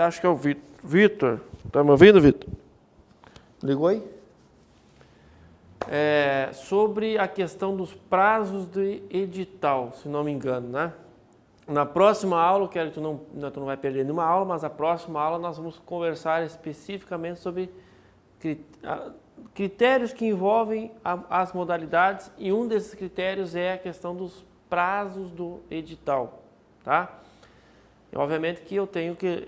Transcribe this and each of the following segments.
Acho que é o Vitor. Vitor, tá me ouvindo, Vitor? Ligou aí? Sobre a questão dos prazos de edital, se não me engano, né? Na próxima aula, quero que tu não vai perder nenhuma aula, mas a próxima aula nós vamos conversar especificamente sobre critérios que envolvem as modalidades, e um desses critérios é a questão dos prazos do edital, tá? E, obviamente que eu tenho que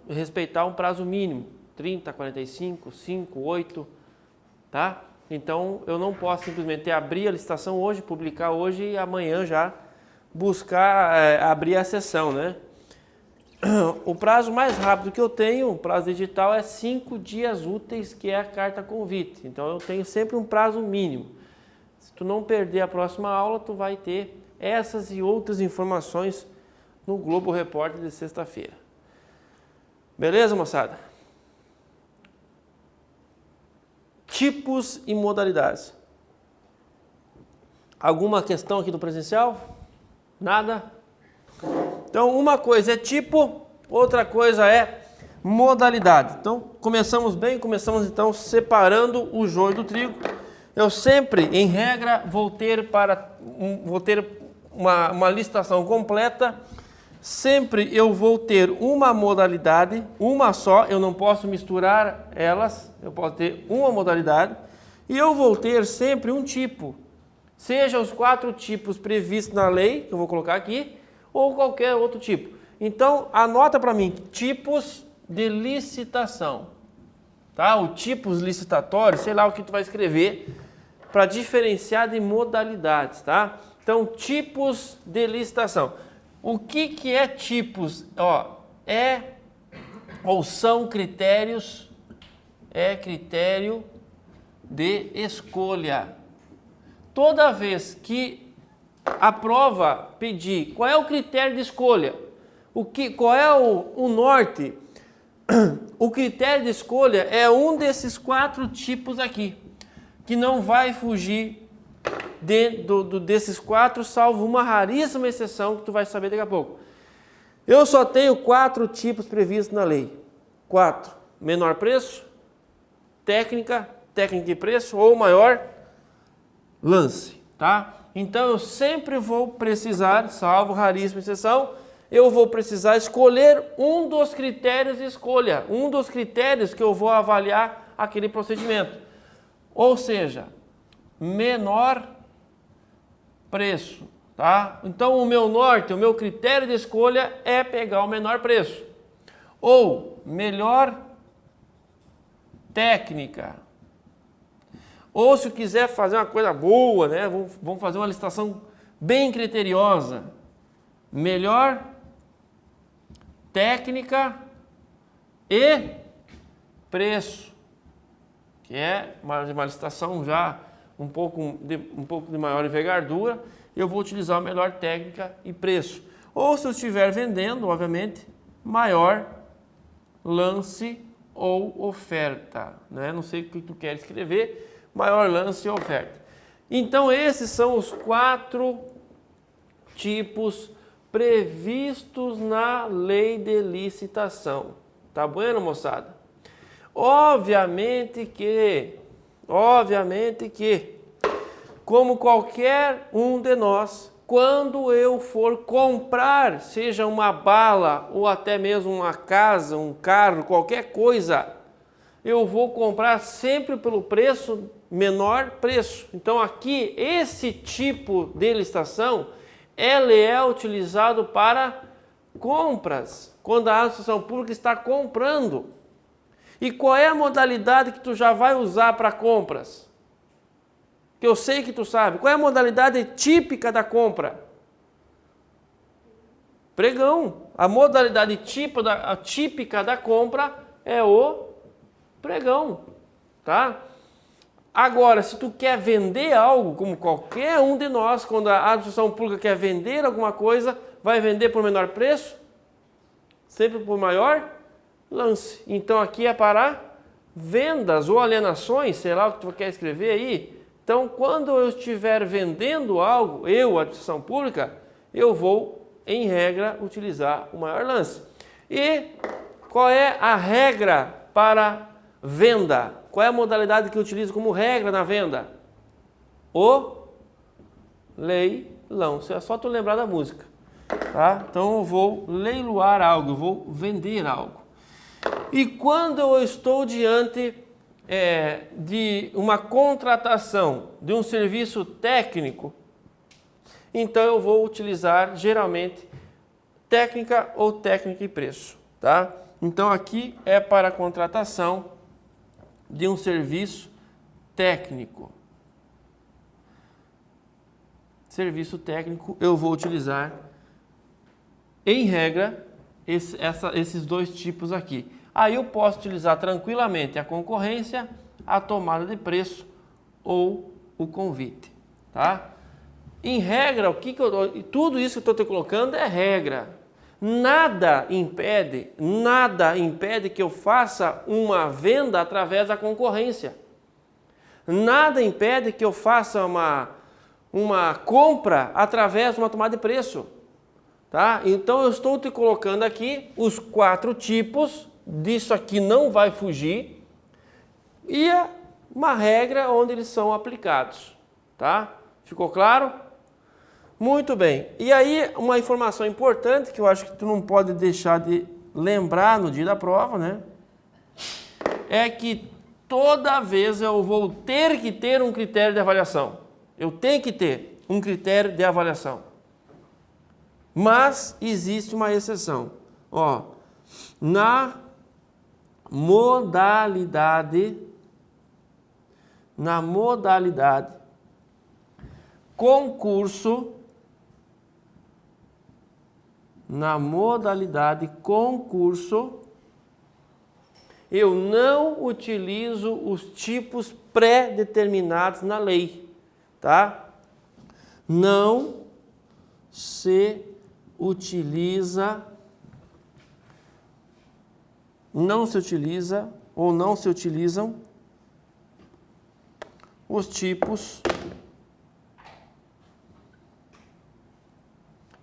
respeitar um prazo mínimo, 30, 45, 5, 8, tá? Então eu não posso simplesmente abrir a licitação hoje, publicar hoje e amanhã já buscar abrir a sessão, né? O prazo mais rápido que eu tenho, o prazo edital, é 5 dias úteis, que é a carta convite. Então eu tenho sempre um prazo mínimo. Se tu não perder a próxima aula, tu vai ter essas e outras informações no Globo Repórter de sexta-feira. Beleza, moçada? Tipos e modalidades. Alguma questão aqui do presencial? Nada? Então, uma coisa é tipo, outra coisa é modalidade. Então, começamos então separando o joio do trigo. Eu sempre, em regra, vou ter uma licitação completa. Sempre eu vou ter uma modalidade, uma só, eu não posso misturar elas, eu posso ter uma modalidade, e eu vou ter sempre um tipo, seja os 4 tipos previstos na lei, que eu vou colocar aqui, ou qualquer outro tipo. Então, anota para mim, tipos de licitação, tá? O tipos licitatórios, sei lá o que tu vai escrever, para diferenciar de modalidades, tá? Então, tipos de licitação. O que é tipos? Ou são critérios, critério de escolha. Toda vez que a prova pedir qual é o critério de escolha, qual é o norte, o critério de escolha é um desses 4 tipos aqui, que não vai fugir desses 4, salvo uma raríssima exceção que tu vai saber daqui a pouco. Eu só tenho 4 tipos previstos na lei. 4. Menor preço, técnica de preço ou maior lance, tá? Então eu sempre vou precisar, salvo raríssima exceção, eu vou precisar escolher um dos critérios de escolha, um dos critérios que eu vou avaliar aquele procedimento. Ou seja, menor preço, tá? Então o meu norte, o meu critério de escolha é pegar o menor preço. Ou melhor técnica. Ou se eu quiser fazer uma coisa boa, né? Vamos fazer uma licitação bem criteriosa. Melhor técnica e preço, que é uma licitação já um pouco de maior envergadura, eu vou utilizar a melhor técnica e preço. Ou se eu estiver vendendo, obviamente, maior lance ou oferta, né? Não sei o que tu quer escrever, maior lance ou oferta. Então esses são os 4 tipos previstos na lei de licitação. Tá bueno, moçada? Obviamente que, como qualquer um de nós, quando eu for comprar, seja uma bala ou até mesmo uma casa, um carro, qualquer coisa, eu vou comprar sempre pelo menor preço. Então aqui, esse tipo de licitação, ele é utilizado para compras, quando a administração pública está comprando. E qual é a modalidade que tu já vai usar para compras? Que eu sei que tu sabe. Qual é a modalidade típica da compra? Pregão. A modalidade típica da compra é o pregão, tá? Agora, se tu quer vender algo, como qualquer um de nós, quando a administração pública quer vender alguma coisa, vai vender por menor preço? Sempre por maior lance. Então aqui é para vendas ou alienações, sei lá o que tu quer escrever aí. Então, quando eu estiver vendendo algo, a administração pública, eu vou, em regra, utilizar o maior lance. E qual é a regra para venda? Qual é a modalidade que eu utilizo como regra na venda? O leilão. É só tu lembrar da música, tá? Então eu vou leiloar algo, eu vou vender algo. E quando eu estou diante de uma contratação de um serviço técnico, então eu vou utilizar geralmente técnica ou técnica e preço, tá? Então aqui é para a contratação de um serviço técnico. Serviço técnico eu vou utilizar, em regra, esses dois tipos aqui. Aí eu posso utilizar tranquilamente a concorrência, a tomada de preço ou o convite, tá? Em regra, tudo isso que eu estou te colocando é regra. Nada impede que eu faça uma venda através da concorrência. Nada impede que eu faça uma compra através de uma tomada de preço, tá? Então eu estou te colocando aqui os 4 tipos, disso aqui não vai fugir, e uma regra onde eles são aplicados, tá? Ficou claro? Muito bem. E aí, uma informação importante que eu acho que tu não pode deixar de lembrar no dia da prova, né? É que toda vez eu vou ter que ter um critério de avaliação. Eu tenho que ter um critério de avaliação. Mas existe uma exceção. Ó, na modalidade concurso, eu não utilizo os tipos pré-determinados na lei, tá? Não se utilizam os tipos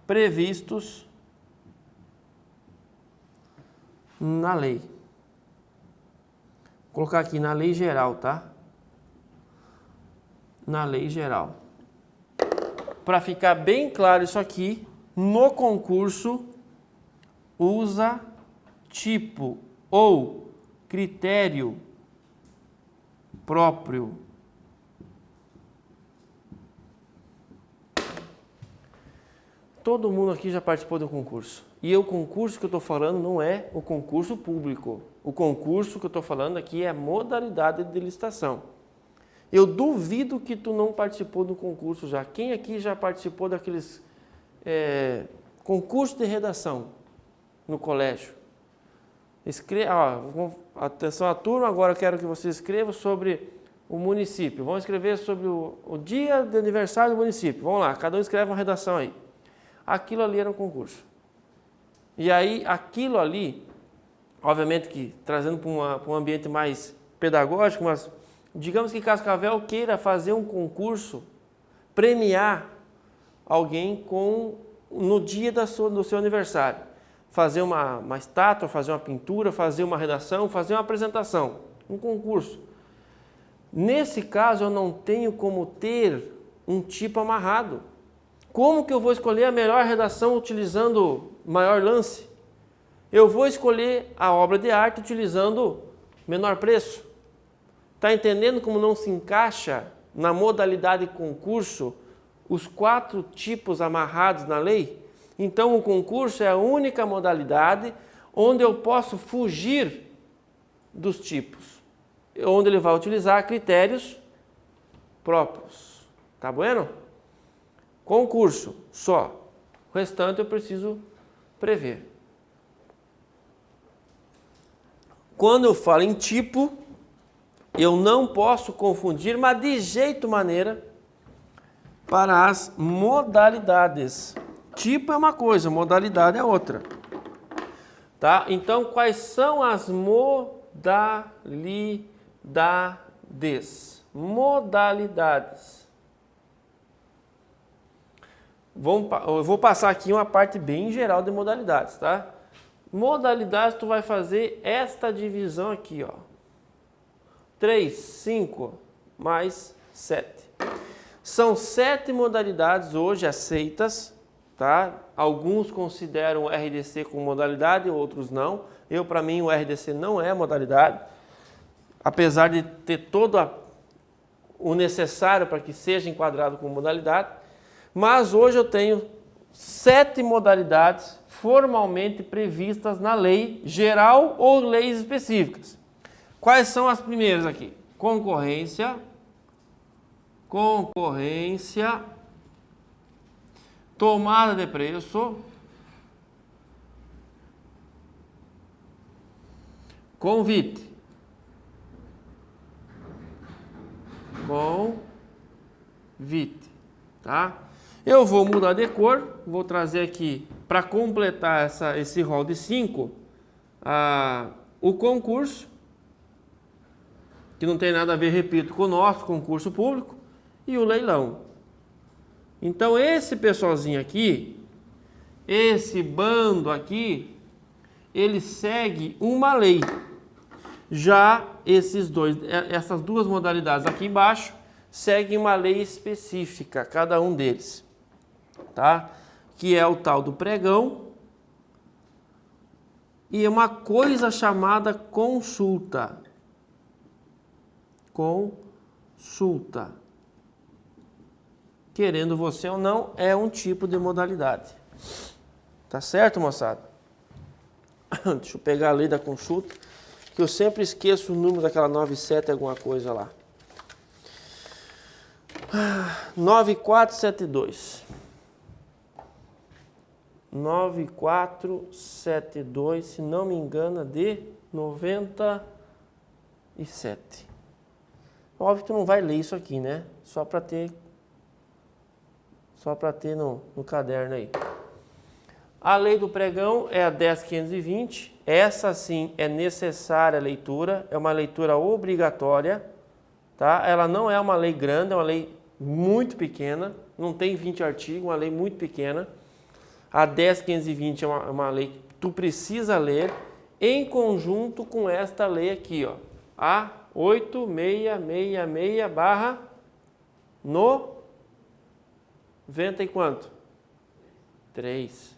previstos na lei. Vou colocar aqui na lei geral, tá? Na lei geral. Para ficar bem claro isso aqui, no concurso usa tipo ou critério próprio. Todo mundo aqui já participou do concurso. E o concurso que eu estou falando não é o concurso público. O concurso que eu estou falando aqui é a modalidade de licitação. Eu duvido que tu não participou do concurso já. Quem aqui já participou daqueles concursos de redação no colégio? Atenção à turma, agora eu quero que você escreva sobre o município. Vamos escrever sobre o dia de aniversário do município. Vamos lá, cada um escreve uma redação aí. Aquilo ali era um concurso. E aí, aquilo ali, obviamente que trazendo para um ambiente mais pedagógico, mas digamos que Cascavel queira fazer um concurso, premiar alguém no dia do seu aniversário. Fazer uma estátua, fazer uma pintura, fazer uma redação, fazer uma apresentação. Um concurso. Nesse caso, eu não tenho como ter um tipo amarrado. Como que eu vou escolher a melhor redação utilizando maior lance? Eu vou escolher a obra de arte utilizando menor preço. Está entendendo como não se encaixa na modalidade concurso os 4 tipos amarrados na lei? Então o concurso é a única modalidade onde eu posso fugir dos tipos, onde ele vai utilizar critérios próprios. Tá bueno? Concurso, só. O restante eu preciso prever. Quando eu falo em tipo, eu não posso confundir, mas de jeito maneira, para as modalidades. Tipo é uma coisa, modalidade é outra. Tá? Então, quais são as modalidades? Modalidades. Eu vou passar aqui uma parte bem geral de modalidades, tá? modalidades, tu vai fazer esta divisão aqui, ó. 3, 5 mais 7. São 7 modalidades hoje aceitas, tá? Alguns consideram o RDC como modalidade, outros não. Para mim, o RDC não é modalidade, apesar de ter todo o necessário para que seja enquadrado como modalidade. Mas hoje eu tenho 7 modalidades formalmente previstas na lei geral ou leis específicas. Quais são as primeiras aqui? Concorrência, tomada de preço, convite, tá? Eu vou mudar de cor, vou trazer aqui para completar esse rol de 5, o concurso, que não tem nada a ver, repito, com o nosso concurso público, e o leilão. Então esse pessoalzinho aqui, esse bando aqui, ele segue uma lei. Já essas duas modalidades aqui embaixo seguem uma lei específica, cada um deles, tá? Que é o tal do pregão e uma coisa chamada consulta. Querendo você ou não, é um tipo de modalidade. Tá certo, moçada? Deixa eu pegar a lei da consulta, que eu sempre esqueço o número daquela 97 alguma coisa lá. 9472. 9472, se não me engano, de 97. Óbvio que tu não vai ler isso aqui, né? Só para ter no caderno aí. A lei do pregão é a 10.520. Essa sim é necessária a leitura, é uma leitura obrigatória, tá? Ela não é uma lei grande, é uma lei muito pequena, não tem 20 artigos, uma lei muito pequena. A 10.520 é uma lei que tu precisa ler em conjunto com esta lei aqui, ó. A 8666/90 e quanto? 3.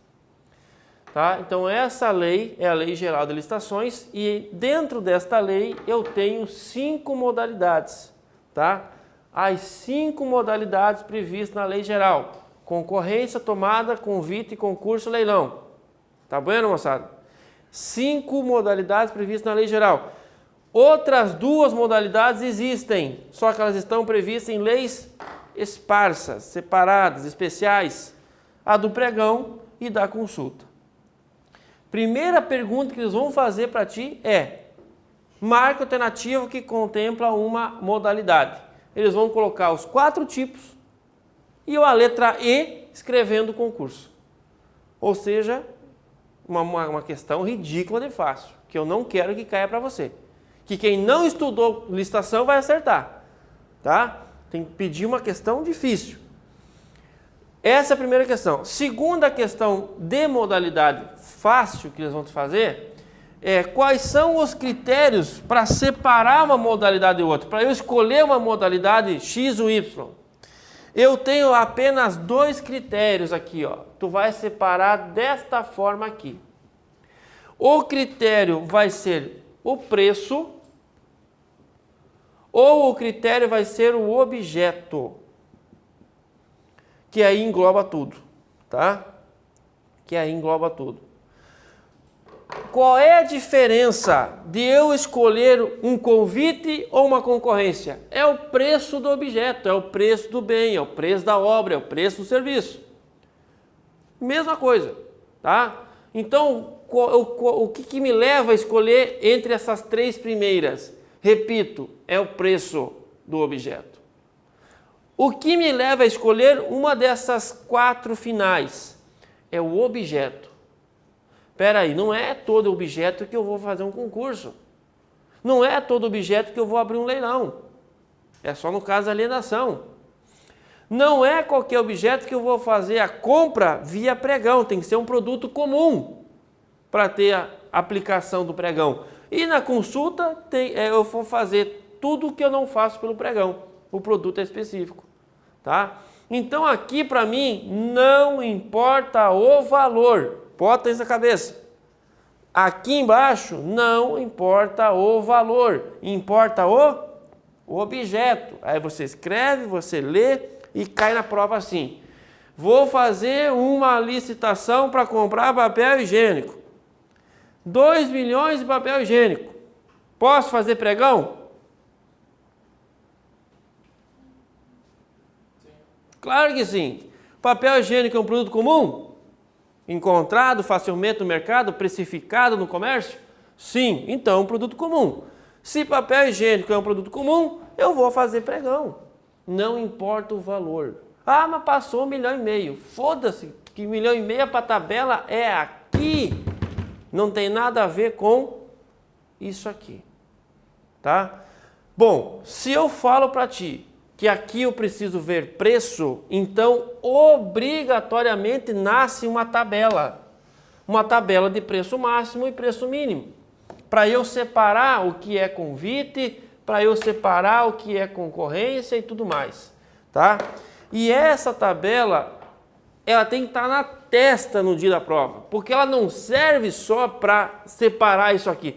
Tá? Então essa lei é a Lei Geral de Licitações e dentro desta lei eu tenho 5 modalidades, tá? As 5 modalidades previstas na Lei Geral: concorrência, tomada, convite, concurso, leilão. Tá bueno, moçada? 5 modalidades previstas na Lei Geral. Outras 2 modalidades existem, só que elas estão previstas em leis esparsas, separadas, especiais, a do pregão e da consulta. Primeira pergunta que eles vão fazer para ti é: marque alternativo que contempla uma modalidade. Eles vão colocar os 4 tipos e a letra E escrevendo o concurso. Ou seja, uma questão ridícula de fácil, que eu não quero que caia para você. Que quem não estudou licitação vai acertar, tá? Tem que pedir uma questão difícil. Essa é a primeira questão. Segunda questão de modalidade fácil que eles vão te fazer é: quais são os critérios para separar uma modalidade de outra? Para eu escolher uma modalidade X ou Y. Eu tenho apenas 2 critérios aqui, ó. Tu vai separar desta forma aqui. O critério vai ser o preço ou o critério vai ser o objeto, que aí engloba tudo, tá? Que aí engloba tudo. Qual é a diferença de eu escolher um convite ou uma concorrência? É o preço do objeto, é o preço do bem, é o preço da obra, é o preço do serviço. Mesma coisa, tá? Então, o que me leva a escolher entre essas 3 primeiras? Repito, é o preço do objeto. O que me leva a escolher uma dessas 4 finais? É o objeto. Espera aí, não é todo objeto que eu vou fazer um concurso. Não é todo objeto que eu vou abrir um leilão. É só no caso da alienação. Não é qualquer objeto que eu vou fazer a compra via pregão. Tem que ser um produto comum. para ter a aplicação do pregão. E na consulta eu vou fazer tudo o que eu não faço pelo pregão. O produto é específico, tá? Então aqui para mim não importa o valor. Bota isso na cabeça. Aqui embaixo não importa o valor, importa o objeto. Aí você escreve, você lê e cai na prova assim. Vou fazer uma licitação para comprar papel higiênico. 2 milhões de papel higiênico. Posso fazer pregão? Sim. Claro que sim. Papel higiênico é um produto comum? Encontrado facilmente no mercado, precificado no comércio? Sim, então é um produto comum. Se papel higiênico é um produto comum, eu vou fazer pregão. Não importa o valor. Ah, mas passou 1,5 milhão. Foda-se, que 1,5 milhão para a tabela é aqui. Não tem nada a ver com isso aqui. Tá? Bom, se eu falo para ti que aqui eu preciso ver preço, então obrigatoriamente nasce uma tabela de preço máximo e preço mínimo, para eu separar o que é convite, para eu separar o que é concorrência e tudo mais, tá? E essa tabela, ela tem que estar na testa no dia da prova, porque ela não serve só para separar isso aqui.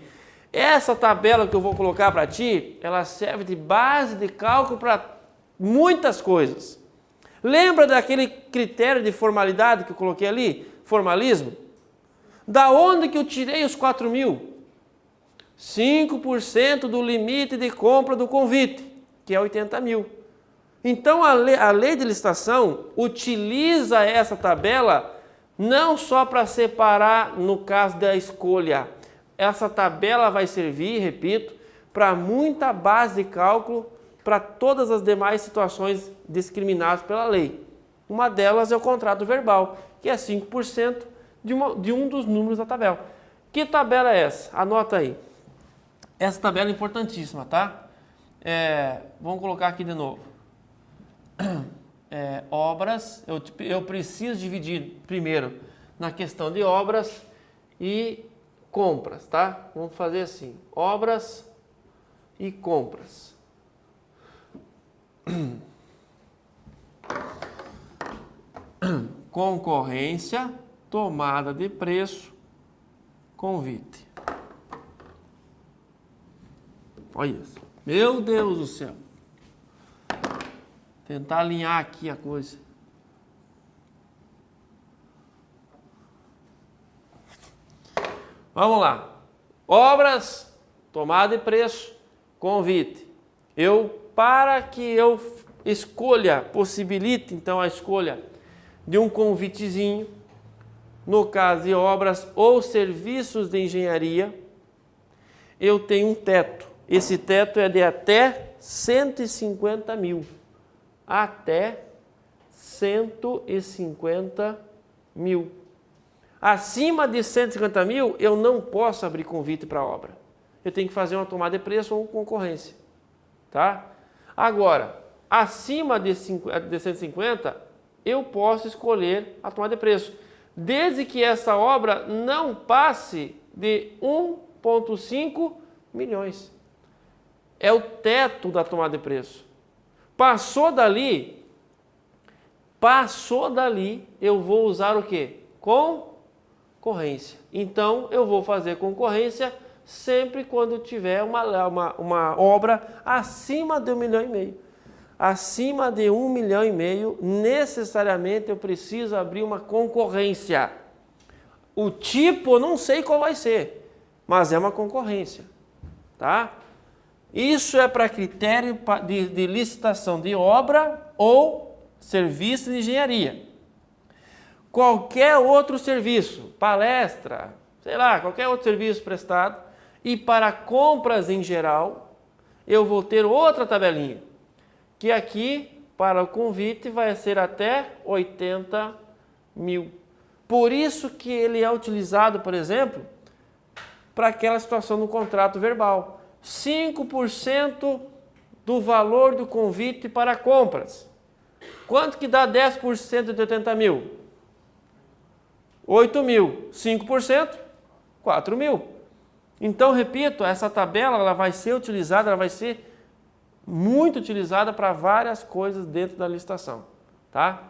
Essa tabela que eu vou colocar para ti, ela serve de base de cálculo para muitas coisas. Lembra daquele critério de formalidade que eu coloquei ali? Formalismo? Da onde que eu tirei os 4 mil? 5% do limite de compra do convite, que é 80 mil. Então a lei de licitação utiliza essa tabela não só para separar no caso da escolha. Essa tabela vai servir, repito, para muita base de cálculo para todas as demais situações discriminadas pela lei. Uma delas é o contrato verbal, que é 5% de um dos números da tabela. Que tabela é essa? Anota aí. Essa tabela é importantíssima, tá? Vamos colocar aqui de novo. Obras, eu preciso dividir primeiro na questão de obras e compras, tá? Vamos fazer assim, obras e compras. Concorrência, tomada de preço, convite. Olha isso. Meu Deus do céu. Tentar alinhar aqui a coisa. Vamos lá. Obras, tomada de preço, convite. Para que eu escolha, possibilite então a escolha de um convitezinho, no caso de obras ou serviços de engenharia, eu tenho um teto. Esse teto é de até 150 mil. Até 150 mil. Acima de 150 mil, eu não posso abrir convite para a obra. Eu tenho que fazer uma tomada de preço ou concorrência. Tá? Agora, acima de 150, eu posso escolher a tomada de preço, desde que essa obra não passe de 1,5 milhões. É o teto da tomada de preço. Passou dali, eu vou usar o quê? Concorrência. Então, eu vou fazer concorrência sempre quando tiver uma obra acima de 1,5 milhão. Acima de 1,5 milhão, necessariamente eu preciso abrir uma concorrência. O tipo eu não sei qual vai ser, mas é uma concorrência. Tá? Isso é para critério de licitação de obra ou serviço de engenharia. Qualquer outro serviço, palestra, sei lá, qualquer outro serviço prestado, e para compras em geral, eu vou ter outra tabelinha, que aqui, para o convite, vai ser até 80 mil. Por isso que ele é utilizado, por exemplo, para aquela situação no contrato verbal. 5% do valor do convite para compras. Quanto que dá 10% de 80 mil? 8 mil. 5%? 4.000. Então, repito, essa tabela ela vai ser utilizada, ela vai ser muito utilizada para várias coisas dentro da licitação, tá?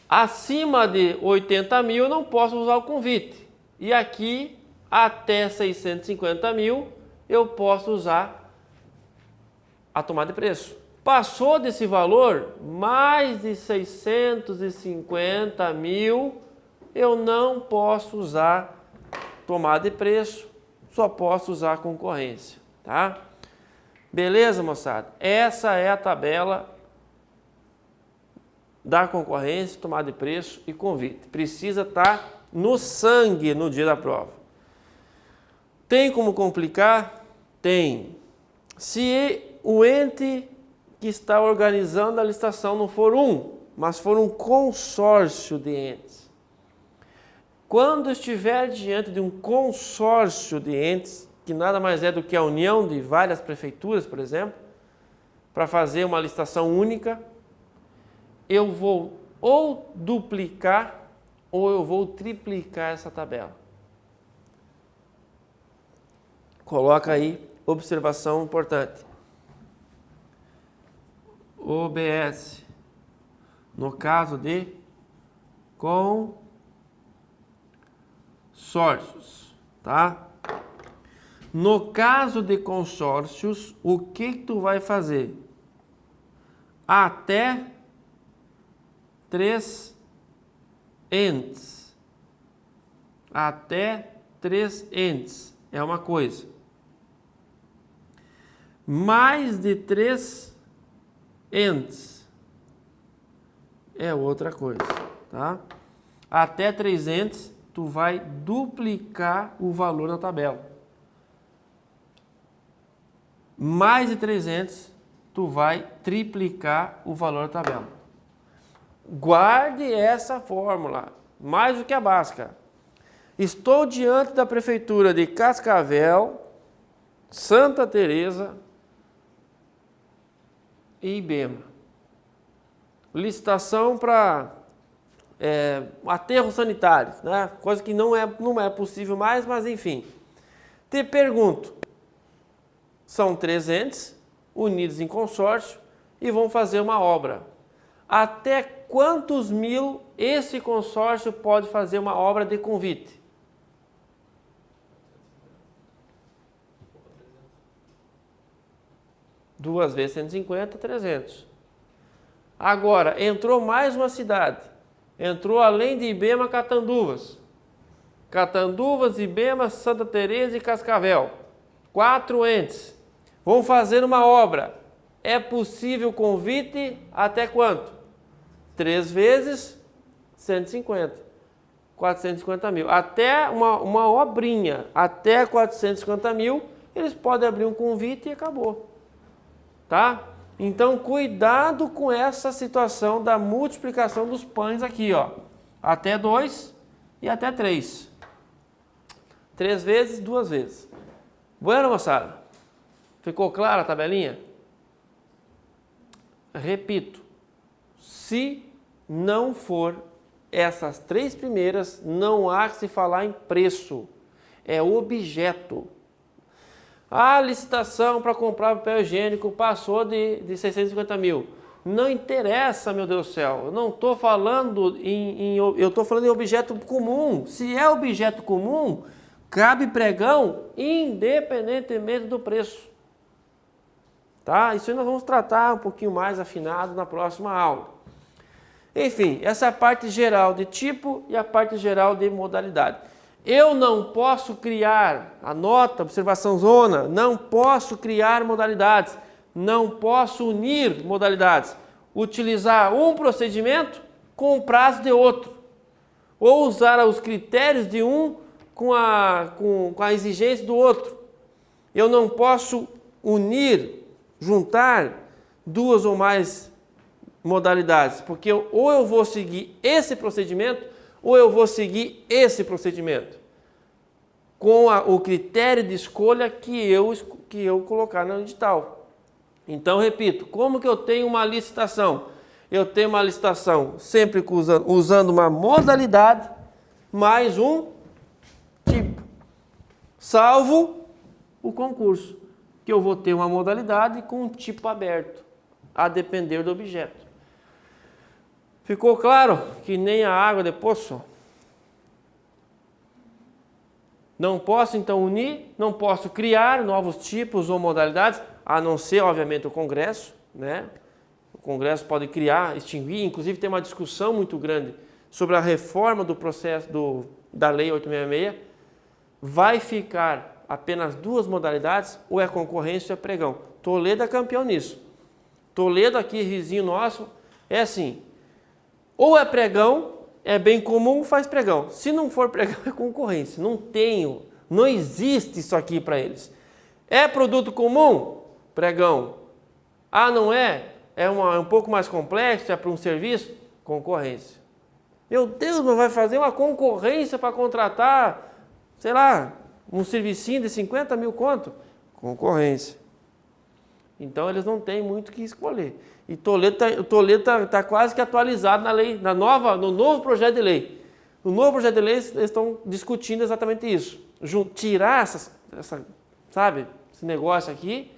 Acima de 80.000 eu não posso usar o convite. E aqui, até 650.000, eu posso usar a tomada de preço. Passou desse valor, mais de 650.000, eu não posso usar tomada de preço, só posso usar concorrência, tá? Beleza, moçada? Essa é a tabela da concorrência, tomada de preço e convite. Precisa estar no sangue no dia da prova. Tem como complicar? Tem. Se o ente que está organizando a licitação não for mas for um consórcio de entes. Quando estiver diante de um consórcio de entes, que nada mais é do que a união de várias prefeituras, por exemplo, para fazer uma licitação única, eu vou ou duplicar ou eu vou triplicar essa tabela. Coloca aí, observação importante. OBS, no caso de consórcios, tá? No caso de consórcios, o que tu vai fazer? Até 3 entes. Até 3 entes é uma coisa. Mais de 3 entes é outra coisa, tá? Até 3 entes, tu vai duplicar o valor da tabela. Mais de 300, tu vai triplicar o valor da tabela. Guarde essa fórmula, mais do que a básica. Estou diante da prefeitura de Cascavel, Santa Teresa e Ibema. Licitação para aterro sanitário, né? Coisa que não é possível mais, mas enfim. Te pergunto, são 3 entes unidos em consórcio e vão fazer uma obra. Até quantos mil esse consórcio pode fazer uma obra de convite? Duas vezes 150, 300. Agora, entrou mais uma cidade. Entrou além de Ibema, Catanduvas. Catanduvas, Ibema, Santa Teresa e Cascavel. 4 entes. Vão fazer uma obra. É possível convite até quanto? 3 vezes 150. 450.000. Até uma obrinha, até 450.000, eles podem abrir um convite e acabou. Tá? Então, cuidado com essa situação da multiplicação dos pães aqui, ó. Até 2 e até 3. 3 vezes, 2 vezes. Bueno, moçada? Ficou clara a tabelinha? Repito, se não for essas 3 primeiras, não há que se falar em preço. É objeto. A licitação para comprar papel higiênico passou de 650.000. Não interessa, meu Deus do céu. Eu não estou falando eu estou falando em objeto comum. Se é objeto comum, cabe pregão independentemente do preço. Tá? Isso aí nós vamos tratar um pouquinho mais afinado na próxima aula. Enfim, essa é a parte geral de tipo e a parte geral de modalidade. Eu não posso criar, anota, observação zona, não posso criar modalidades, não posso unir modalidades, utilizar um procedimento com o prazo de outro, ou usar os critérios de um com a exigência do outro. Eu não posso unir, juntar 2 ou mais modalidades, porque ou eu vou seguir esse procedimento ou eu vou seguir esse procedimento com o critério de escolha que eu colocar no edital. Então, repito, como que eu tenho uma licitação? Eu tenho uma licitação sempre usando uma modalidade mais um salvo o concurso, que eu vou ter uma modalidade com um tipo aberto, a depender do objeto. Ficou claro que nem a água de poço? Não posso então unir, não posso criar novos tipos ou modalidades, a não ser, obviamente, o Congresso, né? O Congresso pode criar, extinguir, inclusive tem uma discussão muito grande sobre a reforma do processo da Lei 866. Vai ficar apenas 2 modalidades, ou é concorrência ou é pregão? Toledo é campeão nisso. Toledo aqui, vizinho nosso, é assim, ou é pregão, é bem comum, faz pregão. Se não for pregão, é concorrência. Não existe isso aqui para eles. É produto comum? Pregão. Ah, não é? É um pouco mais complexo, é para um serviço? Concorrência. Meu Deus, mas vai fazer uma concorrência para contratar, sei lá, um servicinho de 50 mil conto? Concorrência. Então eles não têm muito o que escolher. E o Toledo tá quase que atualizado na lei, no novo projeto de lei. No novo projeto de lei eles estão discutindo exatamente isso. Tirar sabe, esse negócio aqui,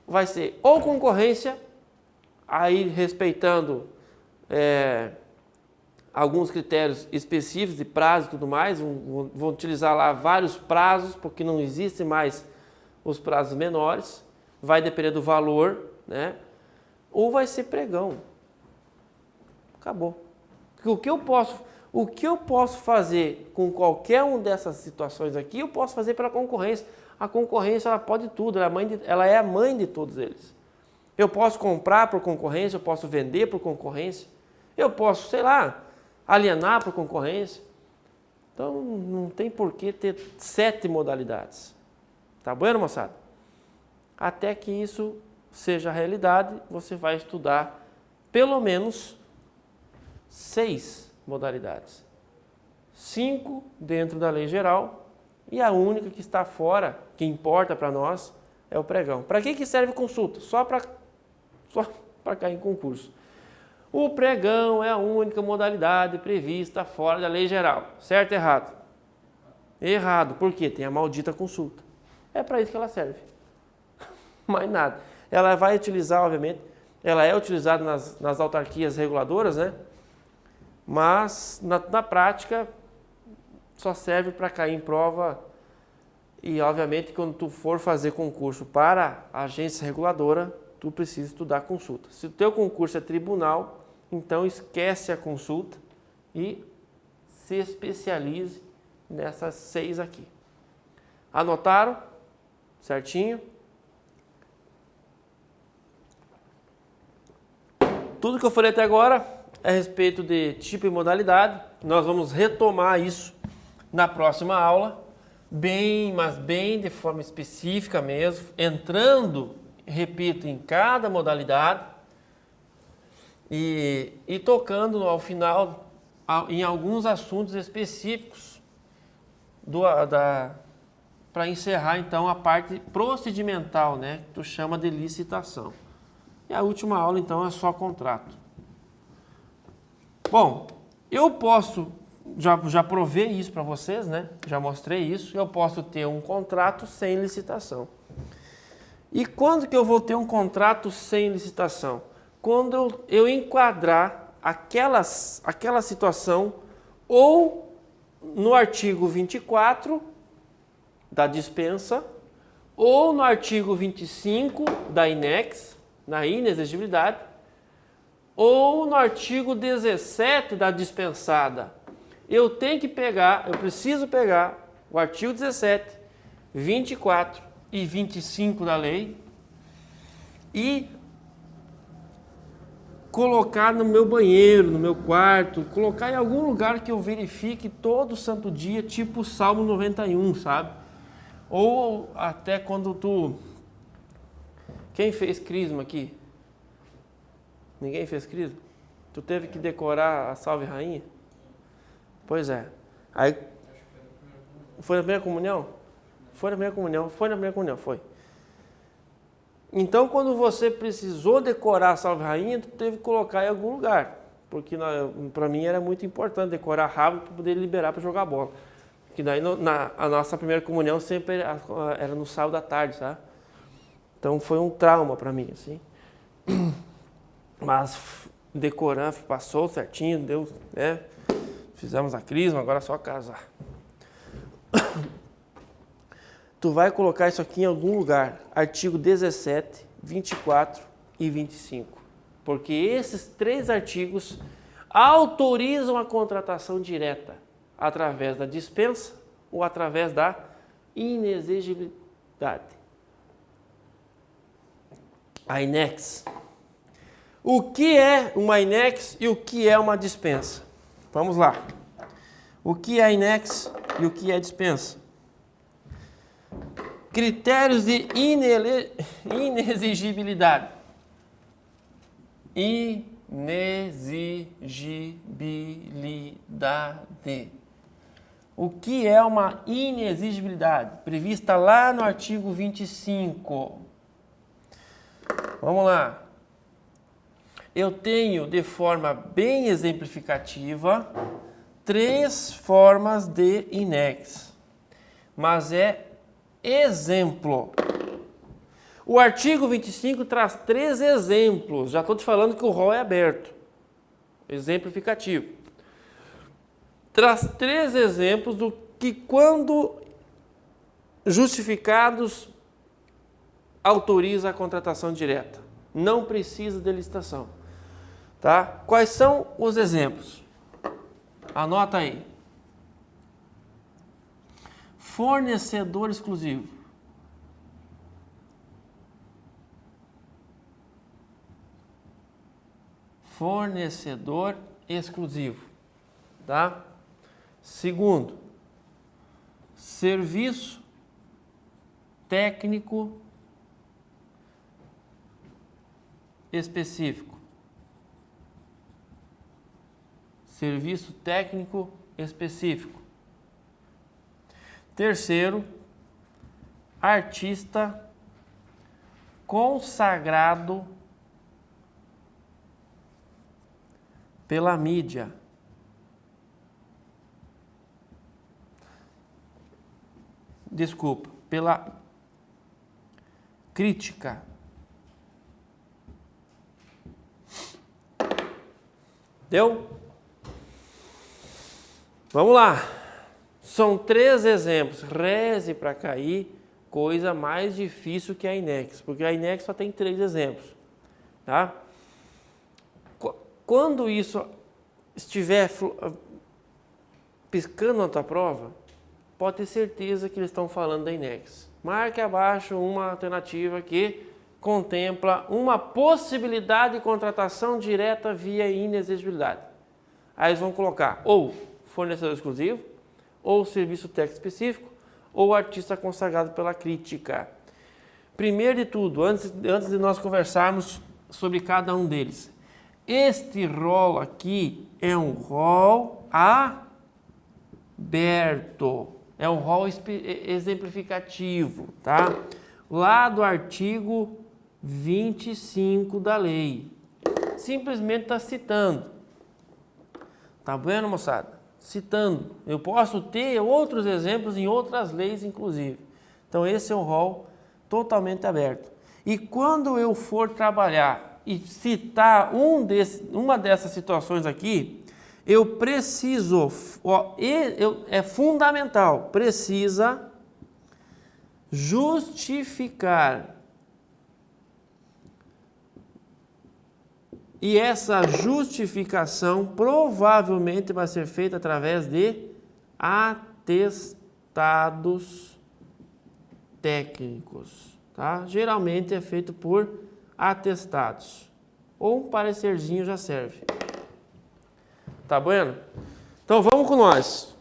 vai ser ou concorrência, aí respeitando alguns critérios específicos de prazo e tudo mais, vão utilizar lá vários prazos, porque não existem mais os prazos menores, vai depender do valor, né? Ou vai ser pregão. Acabou. O que eu posso fazer com qualquer uma dessas situações aqui, eu posso fazer pela concorrência. A concorrência, ela pode tudo, ela é a mãe de todos eles. Eu posso comprar por concorrência, eu posso vender por concorrência, eu posso, sei lá, alienar por concorrência. Então, não tem por que ter 7 modalidades. Tá bom, moçada? Até que isso seja realidade, você vai estudar pelo menos 6 modalidades. 5 dentro da lei geral e a única que está fora, que importa para nós, é o pregão. Para que serve consulta? Só para cair em concurso. O pregão é a única modalidade prevista fora da lei geral. Certo ou errado? Errado. Por quê? Tem a maldita consulta. É para isso que ela serve. Mais nada. Ela vai utilizar, obviamente, ela é utilizada nas autarquias reguladoras, né? Mas na prática só serve para cair em prova e, obviamente, quando tu for fazer concurso para a agência reguladora, tu precisa estudar consulta. Se o teu concurso é tribunal, então esquece a consulta e se especialize nessas 6 aqui. Anotaram? Certinho? Tudo que eu falei até agora é a respeito de tipo e modalidade. Nós vamos retomar isso na próxima aula, mas bem de forma específica mesmo, entrando, repito, em cada modalidade e tocando ao final em alguns assuntos específicos para encerrar então a parte procedimental, né, que tu chama de licitação. E a última aula, então, é só contrato. Bom, eu posso, já provei isso para vocês, né? Já mostrei isso. Eu posso ter um contrato sem licitação. E quando que eu vou ter um contrato sem licitação? Quando eu enquadrar aquela situação ou no artigo 24 da dispensa ou no artigo 25 da INEX, na inexigibilidade, ou no artigo 17 da dispensada. Eu preciso pegar o artigo 17, 24 e 25 da lei e colocar no meu banheiro, no meu quarto, colocar em algum lugar que eu verifique todo santo dia, tipo Salmo 91, sabe? Ou até quando Quem fez crisma aqui? Ninguém fez crisma? Tu teve que decorar a Salve Rainha? Pois é. Aí, foi na primeira comunhão? Foi na primeira comunhão, foi. Então, quando você precisou decorar a Salve Rainha, tu teve que colocar em algum lugar. Porque para mim era muito importante decorar rápido para poder liberar para jogar bola. Que daí a nossa primeira comunhão sempre era no sábado à tarde, tá? Então foi um trauma para mim, assim. Mas decorando, passou certinho, deu, né? Fizemos a crisma, agora é só casar. Tu vai colocar isso aqui em algum lugar, artigo 17, 24 e 25. Porque esses 3 artigos autorizam a contratação direta através da dispensa ou através da inexigibilidade. A inex. O que é uma inex e o que é uma dispensa? Vamos lá. O que é inex e o que é dispensa? Critérios de inexigibilidade. Inexigibilidade. O que é uma inexigibilidade? Prevista lá no artigo 25. Vamos lá. Eu tenho, de forma bem exemplificativa, 3 formas de inex. Mas é exemplo. O artigo 25 traz 3 exemplos. Já estou te falando que o rol é aberto. Exemplificativo. Traz 3 exemplos do que, quando justificados, autoriza a contratação direta. Não precisa de licitação. Tá? Quais são os exemplos? Anota aí. Fornecedor exclusivo. Fornecedor exclusivo. Tá? Segundo, serviço técnico específico. Serviço técnico específico. Terceiro, artista consagrado pela mídia. Desculpa, pela crítica. Deu? Vamos lá. São 3 exemplos. Reze para cair, coisa mais difícil que a inex, porque a inex só tem 3 exemplos. Tá? Quando isso estiver piscando na tua prova, pode ter certeza que eles estão falando da inex. Marque abaixo uma alternativa que contempla uma possibilidade de contratação direta via inexigibilidade. Aí eles vão colocar ou fornecedor exclusivo, ou serviço técnico específico, ou artista consagrado pela crítica. Primeiro de tudo, antes de nós conversarmos sobre cada um deles, este rol aqui é um rol aberto, é um rol exemplificativo, tá? Lá do artigo 25 da lei. Simplesmente está citando. Tá vendo, moçada? Citando. Eu posso ter outros exemplos em outras leis, inclusive. Então, esse é um rol totalmente aberto. E quando eu for trabalhar e citar uma dessas situações aqui, eu preciso, é fundamental, precisa justificar. E essa justificação provavelmente vai ser feita através de atestados técnicos, tá? Geralmente é feito por atestados. Ou um parecerzinho já serve. Tá bueno? Então vamos com nós.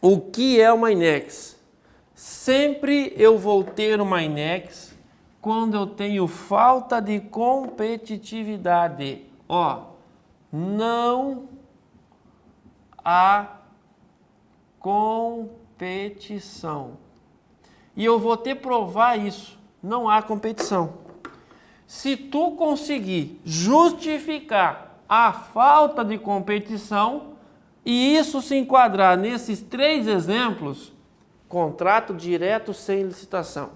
O que é uma inex? Sempre eu vou ter uma inex quando eu tenho falta de competitividade. Ó, não há competição. E eu vou ter que provar isso. Não há competição. Se tu conseguir justificar a falta de competição, E isso se enquadrar nesses 3 exemplos, contrato direto sem licitação.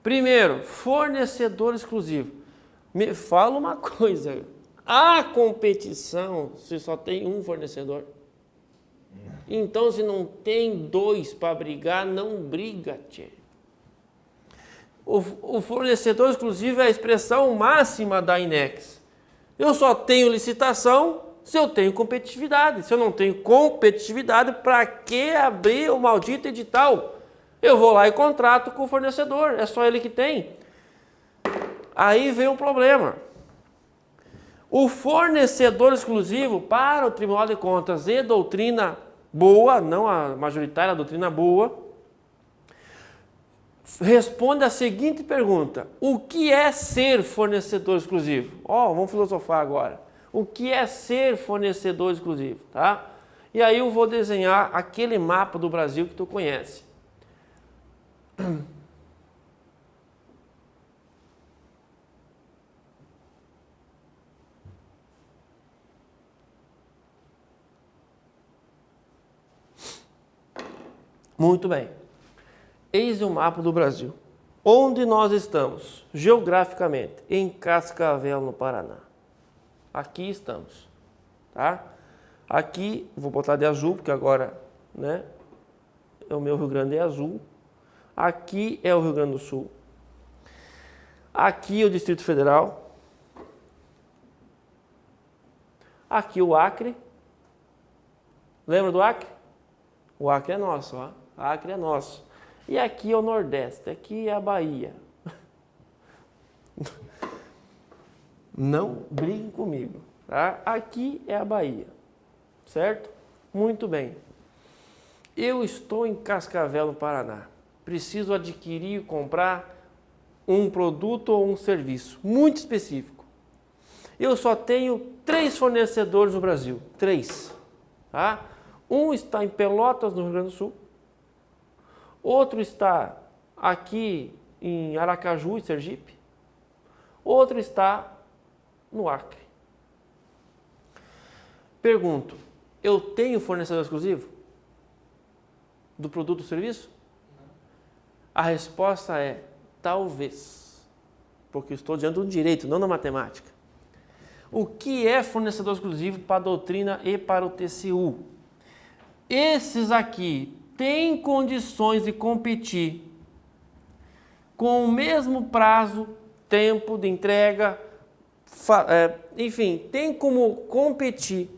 Primeiro, fornecedor exclusivo. Me fala uma coisa, a competição se só tem um fornecedor. Então, se não tem 2 para brigar, não briga, tchê. O fornecedor exclusivo é a expressão máxima da INEX. Eu só tenho licitação se eu tenho competitividade. Se eu não tenho competitividade, para que abrir o maldito edital? Eu vou lá e contrato com o fornecedor, é só ele que tem. Aí vem um problema. O fornecedor exclusivo, para o Tribunal de Contas e doutrina boa, não a majoritária, a doutrina boa, responde a seguinte pergunta: o que é ser fornecedor exclusivo? Vamos filosofar agora. O que é ser fornecedor exclusivo, tá? E aí eu vou desenhar aquele mapa do Brasil que tu conhece. Muito bem. Eis o mapa do Brasil. Onde nós estamos? Geograficamente, em Cascavel, no Paraná. Aqui estamos, tá? Aqui, vou botar de azul, porque agora, né, o meu Rio Grande é azul. Aqui é o Rio Grande do Sul. Aqui é o Distrito Federal. Aqui o Acre. Lembra do Acre? O Acre é nosso, ó. O Acre é nosso. E aqui é o Nordeste, aqui é a Bahia. Não briguem comigo, tá? Aqui é a Bahia, certo? Muito bem. Eu estou em Cascavel, no Paraná. Preciso adquirir, comprar um produto ou um serviço muito específico. Eu só tenho 3 fornecedores no Brasil, 3, tá? Um está em Pelotas, no Rio Grande do Sul. Outro está aqui em Aracaju, em Sergipe. Outro está no Acre. Pergunto, eu tenho fornecedor exclusivo do produto ou serviço? A resposta é talvez, porque eu estou diante do direito, não da matemática. O que é fornecedor exclusivo para a doutrina e para o TCU? Esses aqui têm condições de competir com o mesmo prazo, tempo de entrega, enfim, tem como competir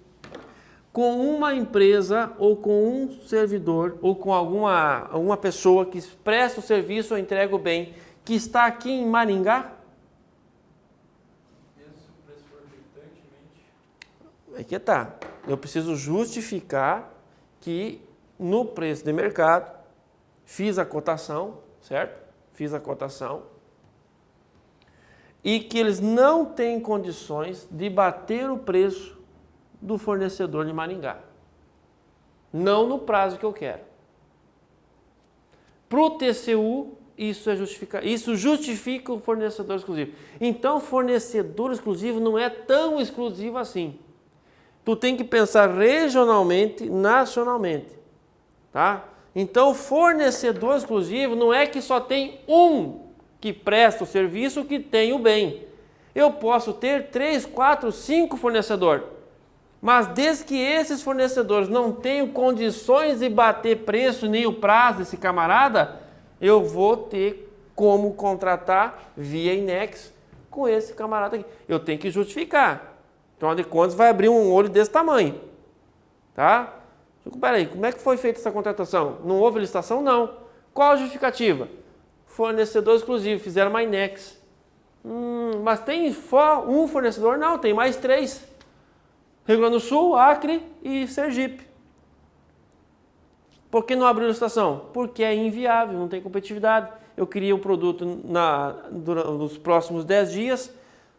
com uma empresa ou com um servidor ou com alguma pessoa que presta o serviço ou entrega o bem, que está aqui em Maringá? É que tá. Eu preciso justificar que no preço de mercado fiz a cotação, certo? Fiz a cotação e que eles não têm condições de bater o preço do fornecedor de Maringá. Não no prazo que eu quero. Para o TCU, isso justifica o fornecedor exclusivo. Então, fornecedor exclusivo não é tão exclusivo assim. Tu tem que pensar regionalmente, nacionalmente, tá? Então, fornecedor exclusivo não é que só tem um que presta o serviço que tem o bem. Eu posso ter 3, 4, 5 fornecedores, mas desde que esses fornecedores não tenham condições de bater preço nem o prazo desse camarada, eu vou ter como contratar via INEX com esse camarada aqui. Eu tenho que justificar. Afinal de contas, vai abrir um olho desse tamanho, tá? Peraí, como é que foi feita essa contratação? Não houve licitação? Não. Qual a justificativa? Fornecedor exclusivo, fizeram uma INEX. Mas tem só um fornecedor? Não, tem mais 3. Rio Grande do Sul, Acre e Sergipe. Por que não abriu licitação? Porque é inviável, não tem competitividade. Eu queria um produto nos próximos 10 dias,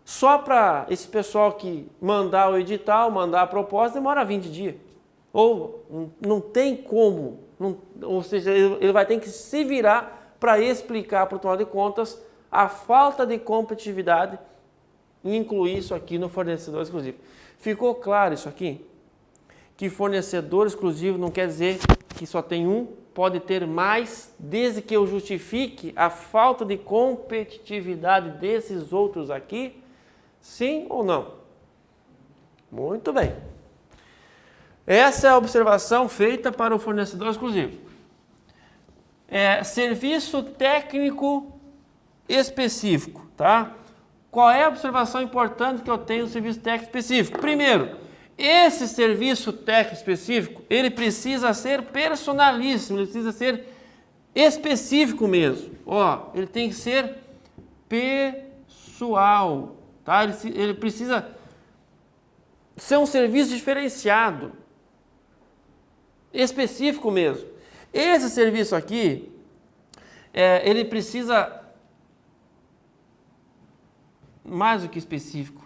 só para esse pessoal que mandar o edital, mandar a proposta, demora 20 dias. Ou não tem como, ou seja, ele vai ter que se virar para explicar para o Tribunal de Contas a falta de competitividade e incluir isso aqui no fornecedor exclusivo. Ficou claro isso aqui? que fornecedor exclusivo não quer dizer que só tem um, pode ter mais, desde que eu justifique a falta de competitividade desses outros aqui, sim ou não? Muito bem. Essa é a observação feita para o fornecedor exclusivo. Serviço técnico específico, tá? Qual é a observação importante que eu tenho no serviço técnico específico? Primeiro, esse serviço técnico específico, ele precisa ser personalíssimo, ele precisa ser específico mesmo. Ó, ele tem que ser pessoal, tá? Ele precisa ser um serviço diferenciado, específico mesmo. Esse serviço aqui, ele precisa mais do que específico.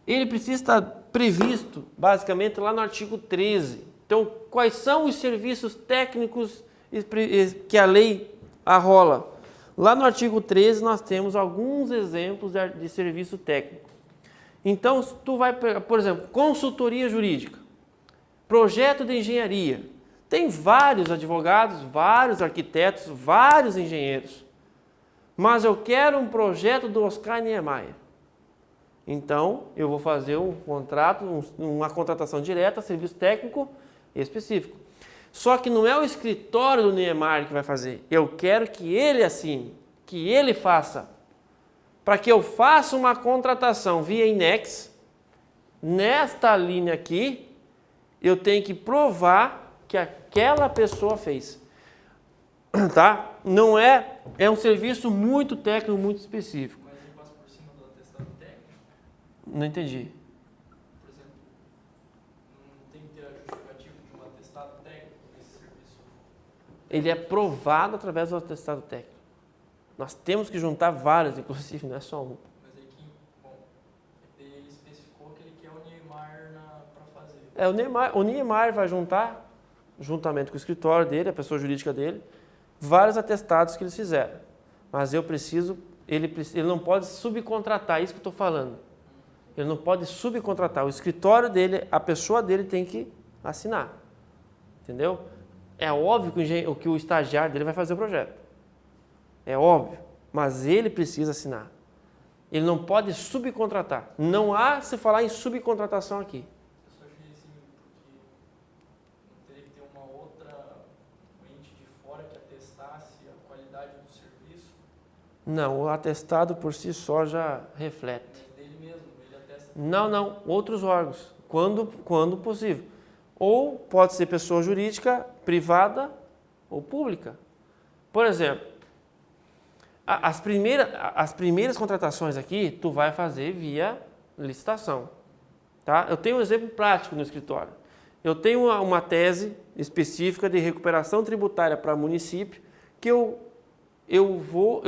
Ele precisa estar previsto, basicamente, lá no artigo 13. Então, quais são os serviços técnicos que a lei arrola? Lá no artigo 13, nós temos alguns exemplos de serviço técnico. Então, tu vai pegar, por exemplo, consultoria jurídica, projeto de engenharia. Tem vários advogados, vários arquitetos, vários engenheiros. Mas eu quero um projeto do Oscar Niemeyer. Então, eu vou fazer um contrato, uma contratação direta, serviço técnico específico. Só que não é o escritório do Niemeyer que vai fazer. Eu quero que ele assine, que ele faça. Para que eu faça uma contratação via INEX, nesta linha aqui, eu tenho que provar que aquela pessoa fez. Tá? Não é um serviço muito técnico, muito específico. Mas ele passa por cima do atestado técnico? Não entendi. Por exemplo, não tem que ter a justificativa de um atestado técnico nesse serviço? Ele é provado através do atestado técnico. Nós temos que juntar vários, inclusive, não é só um. Mas aí ele especificou que ele quer o Niemeyer para fazer. O Niemeyer vai juntar, juntamente com o escritório dele, a pessoa jurídica dele, vários atestados que eles fizeram. Mas ele não pode subcontratar, isso que eu estou falando. Ele não pode subcontratar. O escritório dele, a pessoa dele tem que assinar. Entendeu? É óbvio que o estagiário dele vai fazer o projeto. É óbvio. Mas ele precisa assinar. Ele não pode subcontratar. Não há se falar em subcontratação aqui. Eu só achei assim, porque não teria que ter uma outra ente de fora que atestasse a qualidade do serviço? Não, o atestado por si só já reflete. Mas dele mesmo, ele atesta. Não, outros órgãos, quando possível. Ou pode ser pessoa jurídica, privada ou pública. Por exemplo, as primeiras contratações aqui, tu vai fazer via licitação. Tá? Eu tenho um exemplo prático no escritório. Eu tenho uma tese específica de recuperação tributária para município que eu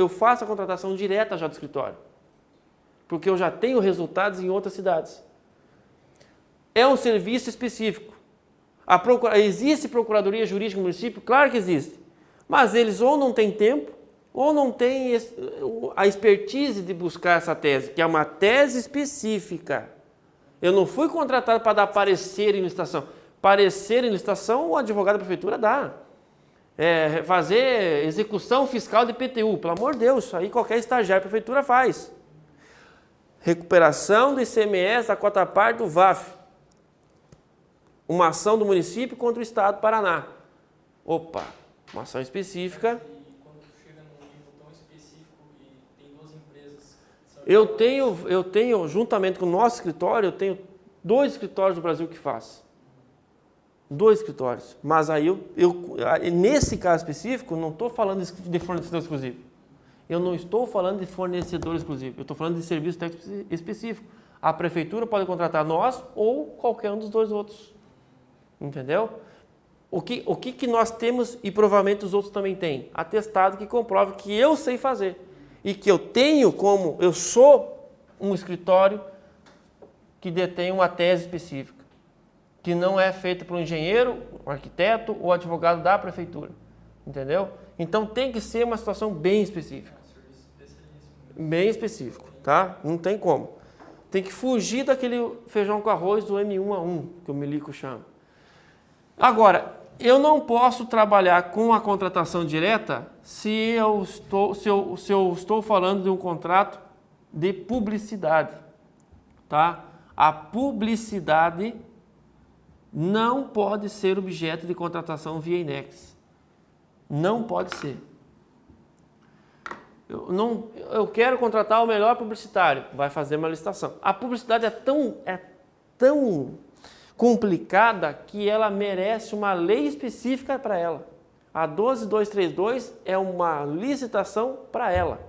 faço a contratação direta já do escritório. Porque eu já tenho resultados em outras cidades. É um serviço específico. Existe procuradoria jurídica no município? Claro que existe. Mas eles ou não têm tempo, ou não têm a expertise de buscar essa tese, que é uma tese específica. Eu não fui contratado para dar parecer em licitação. Parecer em licitação, o advogado da prefeitura dá. Fazer execução fiscal de IPTU, pelo amor de Deus, isso aí qualquer estagiário da prefeitura faz. Recuperação do ICMS, da cota parte do VAF. Uma ação do município contra o Estado do Paraná. Opa, uma ação específica. E quando chega num nível tão específico e tem duas empresas... Eu tenho, juntamente com o nosso escritório, eu tenho 2 escritórios do Brasil que faz. 2 escritórios. Mas aí, nesse caso específico, não estou falando de fornecedor exclusivo. Eu não estou falando de fornecedor exclusivo. Eu estou falando de serviço técnico específico. A prefeitura pode contratar nós ou qualquer um dos 2 outros. Entendeu? O que nós temos e provavelmente os outros também têm? Atestado que comprova que eu sei fazer. E que eu sou um escritório que detém uma tese específica. Que não é feita por um engenheiro, um arquiteto ou advogado da prefeitura. Entendeu? Então tem que ser uma situação bem específica. É um serviço especialíssimo. Bem específico, tá? Não tem como. Tem que fugir daquele feijão com arroz do M1 a1, que o Milico chama. Agora, eu não posso trabalhar com a contratação direta se eu estou falando de um contrato de publicidade, tá? A publicidade não pode ser objeto de contratação via INEX. Não pode ser. Eu quero contratar o melhor publicitário, vai fazer uma licitação. A publicidade é tão complicada que ela merece uma lei específica para ela. A 12232 é uma licitação para ela.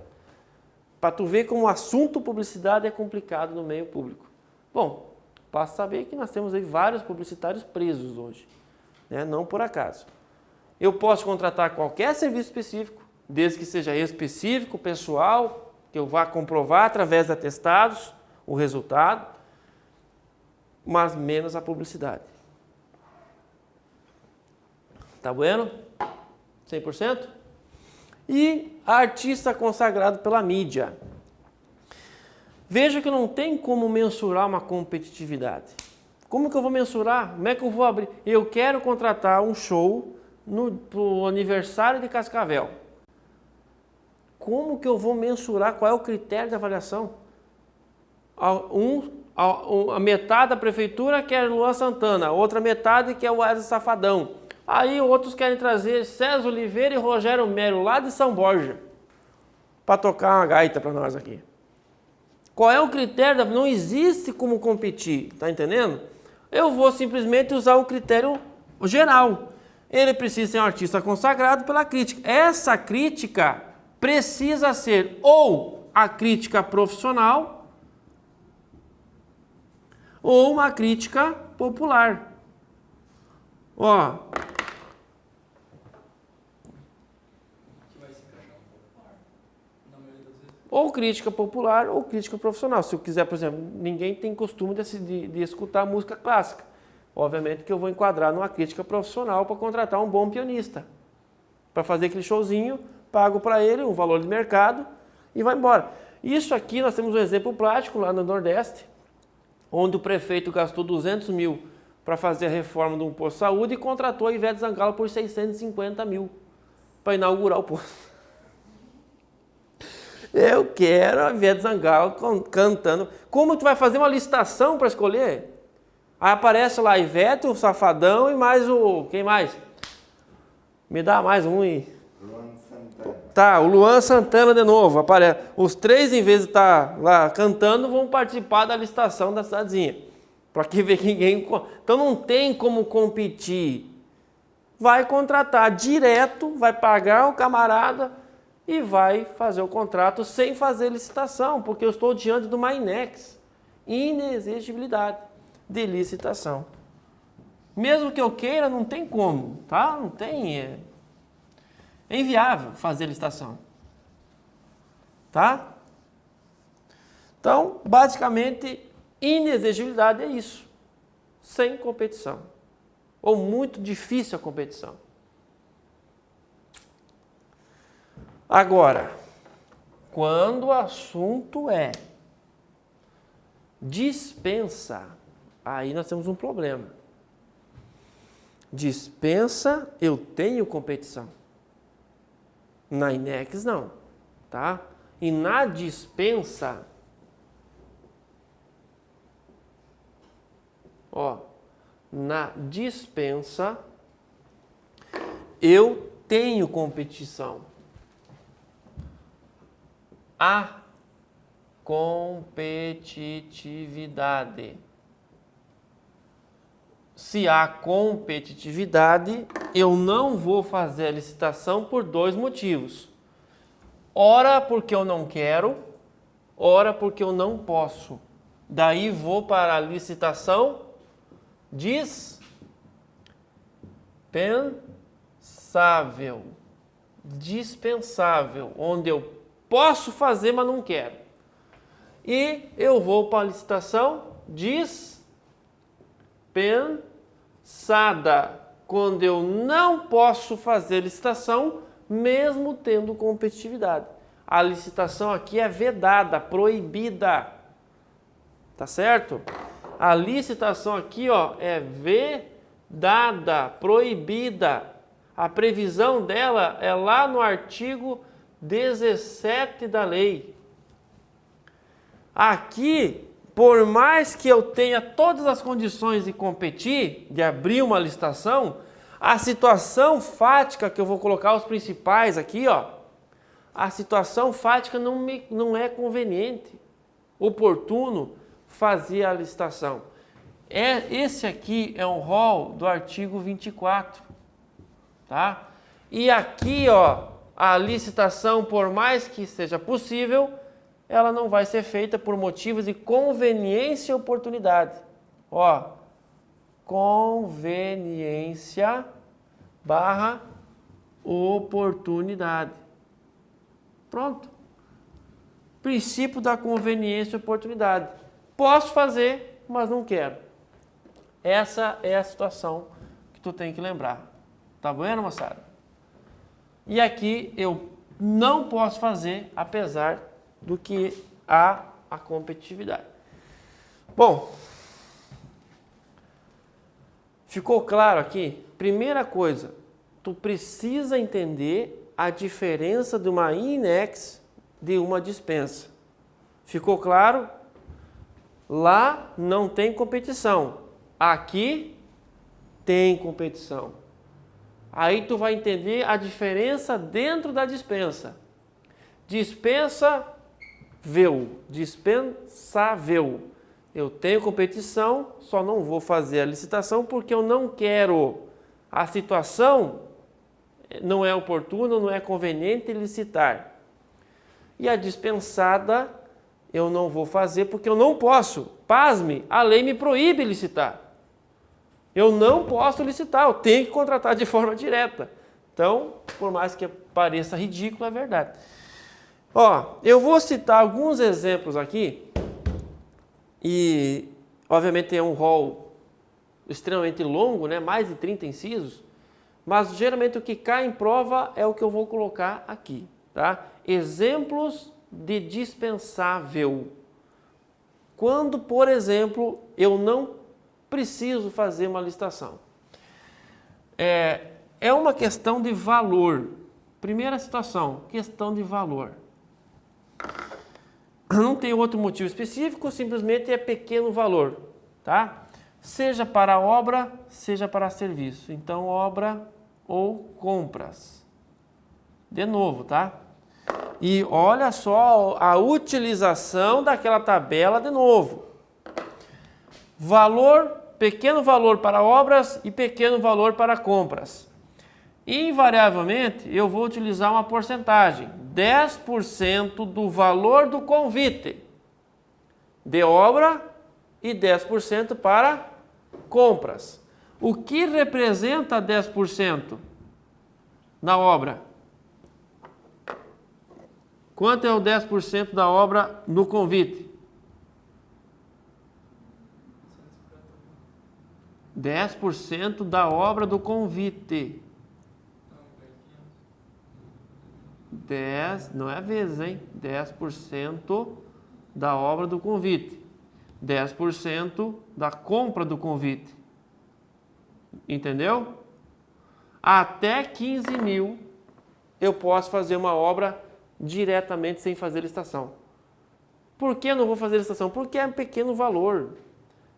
Para tu ver como o assunto publicidade é complicado no meio público. Bom, basta saber que nós temos aí vários publicitários presos hoje, né? Não por acaso. Eu posso contratar qualquer serviço específico, desde que seja específico, pessoal, que eu vá comprovar através de atestados o resultado, mas menos a publicidade. Tá bueno? 100%? E artista consagrado pela mídia. Veja que não tem como mensurar uma competitividade. Como que eu vou mensurar? Como é que eu vou abrir? Eu quero contratar um show pro aniversário de Cascavel. Como que eu vou mensurar qual é o critério de avaliação? A metade da prefeitura quer Luan Santana, a outra metade quer o Wesley Safadão. Aí outros querem trazer César Oliveira e Rogério Melo, lá de São Borja, para tocar uma gaita para nós aqui. Qual é o critério? Não existe como competir, tá entendendo? Eu vou simplesmente usar o critério geral. Ele precisa ser um artista consagrado pela crítica. Essa crítica precisa ser ou a crítica profissional ou uma crítica popular. Ó. Que vai se encaixar popular, na maioria das vezes. Ou crítica popular ou crítica profissional. Se eu quiser, por exemplo, ninguém tem costume de escutar música clássica. Obviamente que eu vou enquadrar numa crítica profissional para contratar um bom pianista. Para fazer aquele showzinho, pago para ele um valor de mercado e vai embora. Isso aqui nós temos um exemplo prático lá no Nordeste, onde o prefeito gastou 200 mil para fazer a reforma de um posto de saúde e contratou a Ivete Sangalo por 650 mil para inaugurar o posto. Eu quero a Ivete Sangalo cantando. Como tu vai fazer uma licitação para escolher? Aí aparece lá a Ivete, o Safadão e mais o... Quem mais? Me dá mais um aí. Luan Santana. Tá, o Luan Santana de novo. Aparece. Os três, em vez de estar lá cantando, vão participar da licitação da cidadezinha. Para que ver que ninguém... Então não tem como competir. Vai contratar direto, vai pagar o camarada e vai fazer o contrato sem fazer licitação, porque eu estou diante de uma INEX. Inexigibilidade de licitação. Mesmo que eu queira, não tem como, tá? Não tem... É inviável fazer licitação. Tá? Então, basicamente, inexigibilidade é isso. Sem competição. Ou muito difícil a competição. Agora, quando o assunto é dispensa, aí nós temos um problema. Dispensa, eu tenho competição. Na INEX não, tá? E na dispensa, ó, na dispensa, eu tenho competição. A competitividade. Se há competitividade, eu não vou fazer a licitação por dois motivos. Ora porque eu não quero, ora porque eu não posso. Daí vou para a licitação dispensável. Dispensável, onde eu posso fazer, mas não quero. E eu vou para a licitação dispensada, quando eu não posso fazer licitação, mesmo tendo competitividade. A licitação aqui é vedada, proibida. Tá certo? A licitação aqui, ó, é vedada, proibida. A previsão dela é lá no artigo 17 da lei. Aqui, por mais que eu tenha todas as condições de competir, de abrir uma licitação, a situação fática, que eu vou colocar os principais aqui, ó, a situação fática não é conveniente, oportuno fazer a licitação. Esse aqui é um rol do artigo 24, tá? E aqui, ó, a licitação, por mais que seja possível, ela não vai ser feita por motivos de conveniência e oportunidade. Ó, conveniência barra oportunidade. Pronto. Princípio da conveniência e oportunidade. Posso fazer, mas não quero. Essa é a situação que tu tem que lembrar. Tá vendo, moçada? E aqui eu não posso fazer, apesar do que há a competitividade. Bom, ficou claro aqui? Primeira coisa, tu precisa entender a diferença de uma INEX de uma dispensa. Ficou claro? Lá não tem competição. Aqui tem competição. Aí tu vai entender a diferença dentro da dispensa. Dispensável. Eu tenho competição, só não vou fazer a licitação porque eu não quero. A situação não é oportuna, não é conveniente licitar. E a dispensada eu não vou fazer porque eu não posso. Pasme, a lei me proíbe licitar. Eu não posso licitar, eu tenho que contratar de forma direta. Então, por mais que pareça ridículo, é verdade. Ó, eu vou citar alguns exemplos aqui e, obviamente, é um rol extremamente longo, né? Mais de 30 incisos, mas geralmente o que cai em prova é o que eu vou colocar aqui, tá? Exemplos de dispensável. Quando, por exemplo, eu não preciso fazer uma licitação. É uma questão de valor. Primeira situação, questão de valor. Não tem outro motivo específico, simplesmente é pequeno valor, tá? Seja para obra, seja para serviço. Então, obra ou compras. De novo, tá? E olha só a utilização daquela tabela de novo. Valor, pequeno valor para obras e pequeno valor para compras. Invariavelmente, eu vou utilizar uma porcentagem, 10% do valor do convite de obra e 10% para compras. O que representa 10% na obra? Quanto é o 10% da obra no convite? 10% da obra do convite. 10, não é vezes, hein? 10% da obra do convite. 10% da compra do convite. Entendeu? Até 15 mil eu posso fazer uma obra diretamente sem fazer licitação. Por que eu não vou fazer licitação? Porque é um pequeno valor.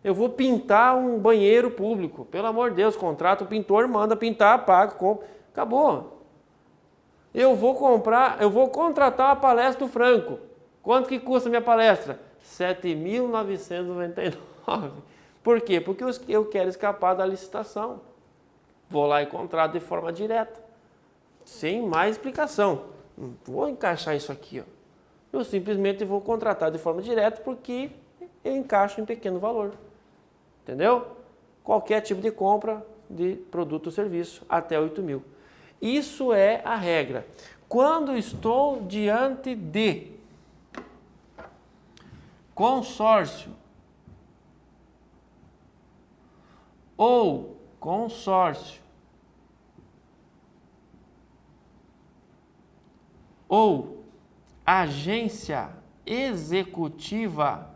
Eu vou pintar um banheiro público. Pelo amor de Deus, contrata o pintor, manda pintar, paga, compra. Acabou. Eu vou contratar a palestra do Franco. Quanto que custa a minha palestra? R$ 7.999. Por quê? Porque eu quero escapar da licitação. Vou lá e contrato de forma direta. Sem mais explicação. Não vou encaixar isso aqui, ó. Eu simplesmente vou contratar de forma direta porque eu encaixo em pequeno valor. Entendeu? Qualquer tipo de compra de produto ou serviço até 8 mil. Isso é a regra. Quando estou diante de consórcio ou consórcio ou agência executiva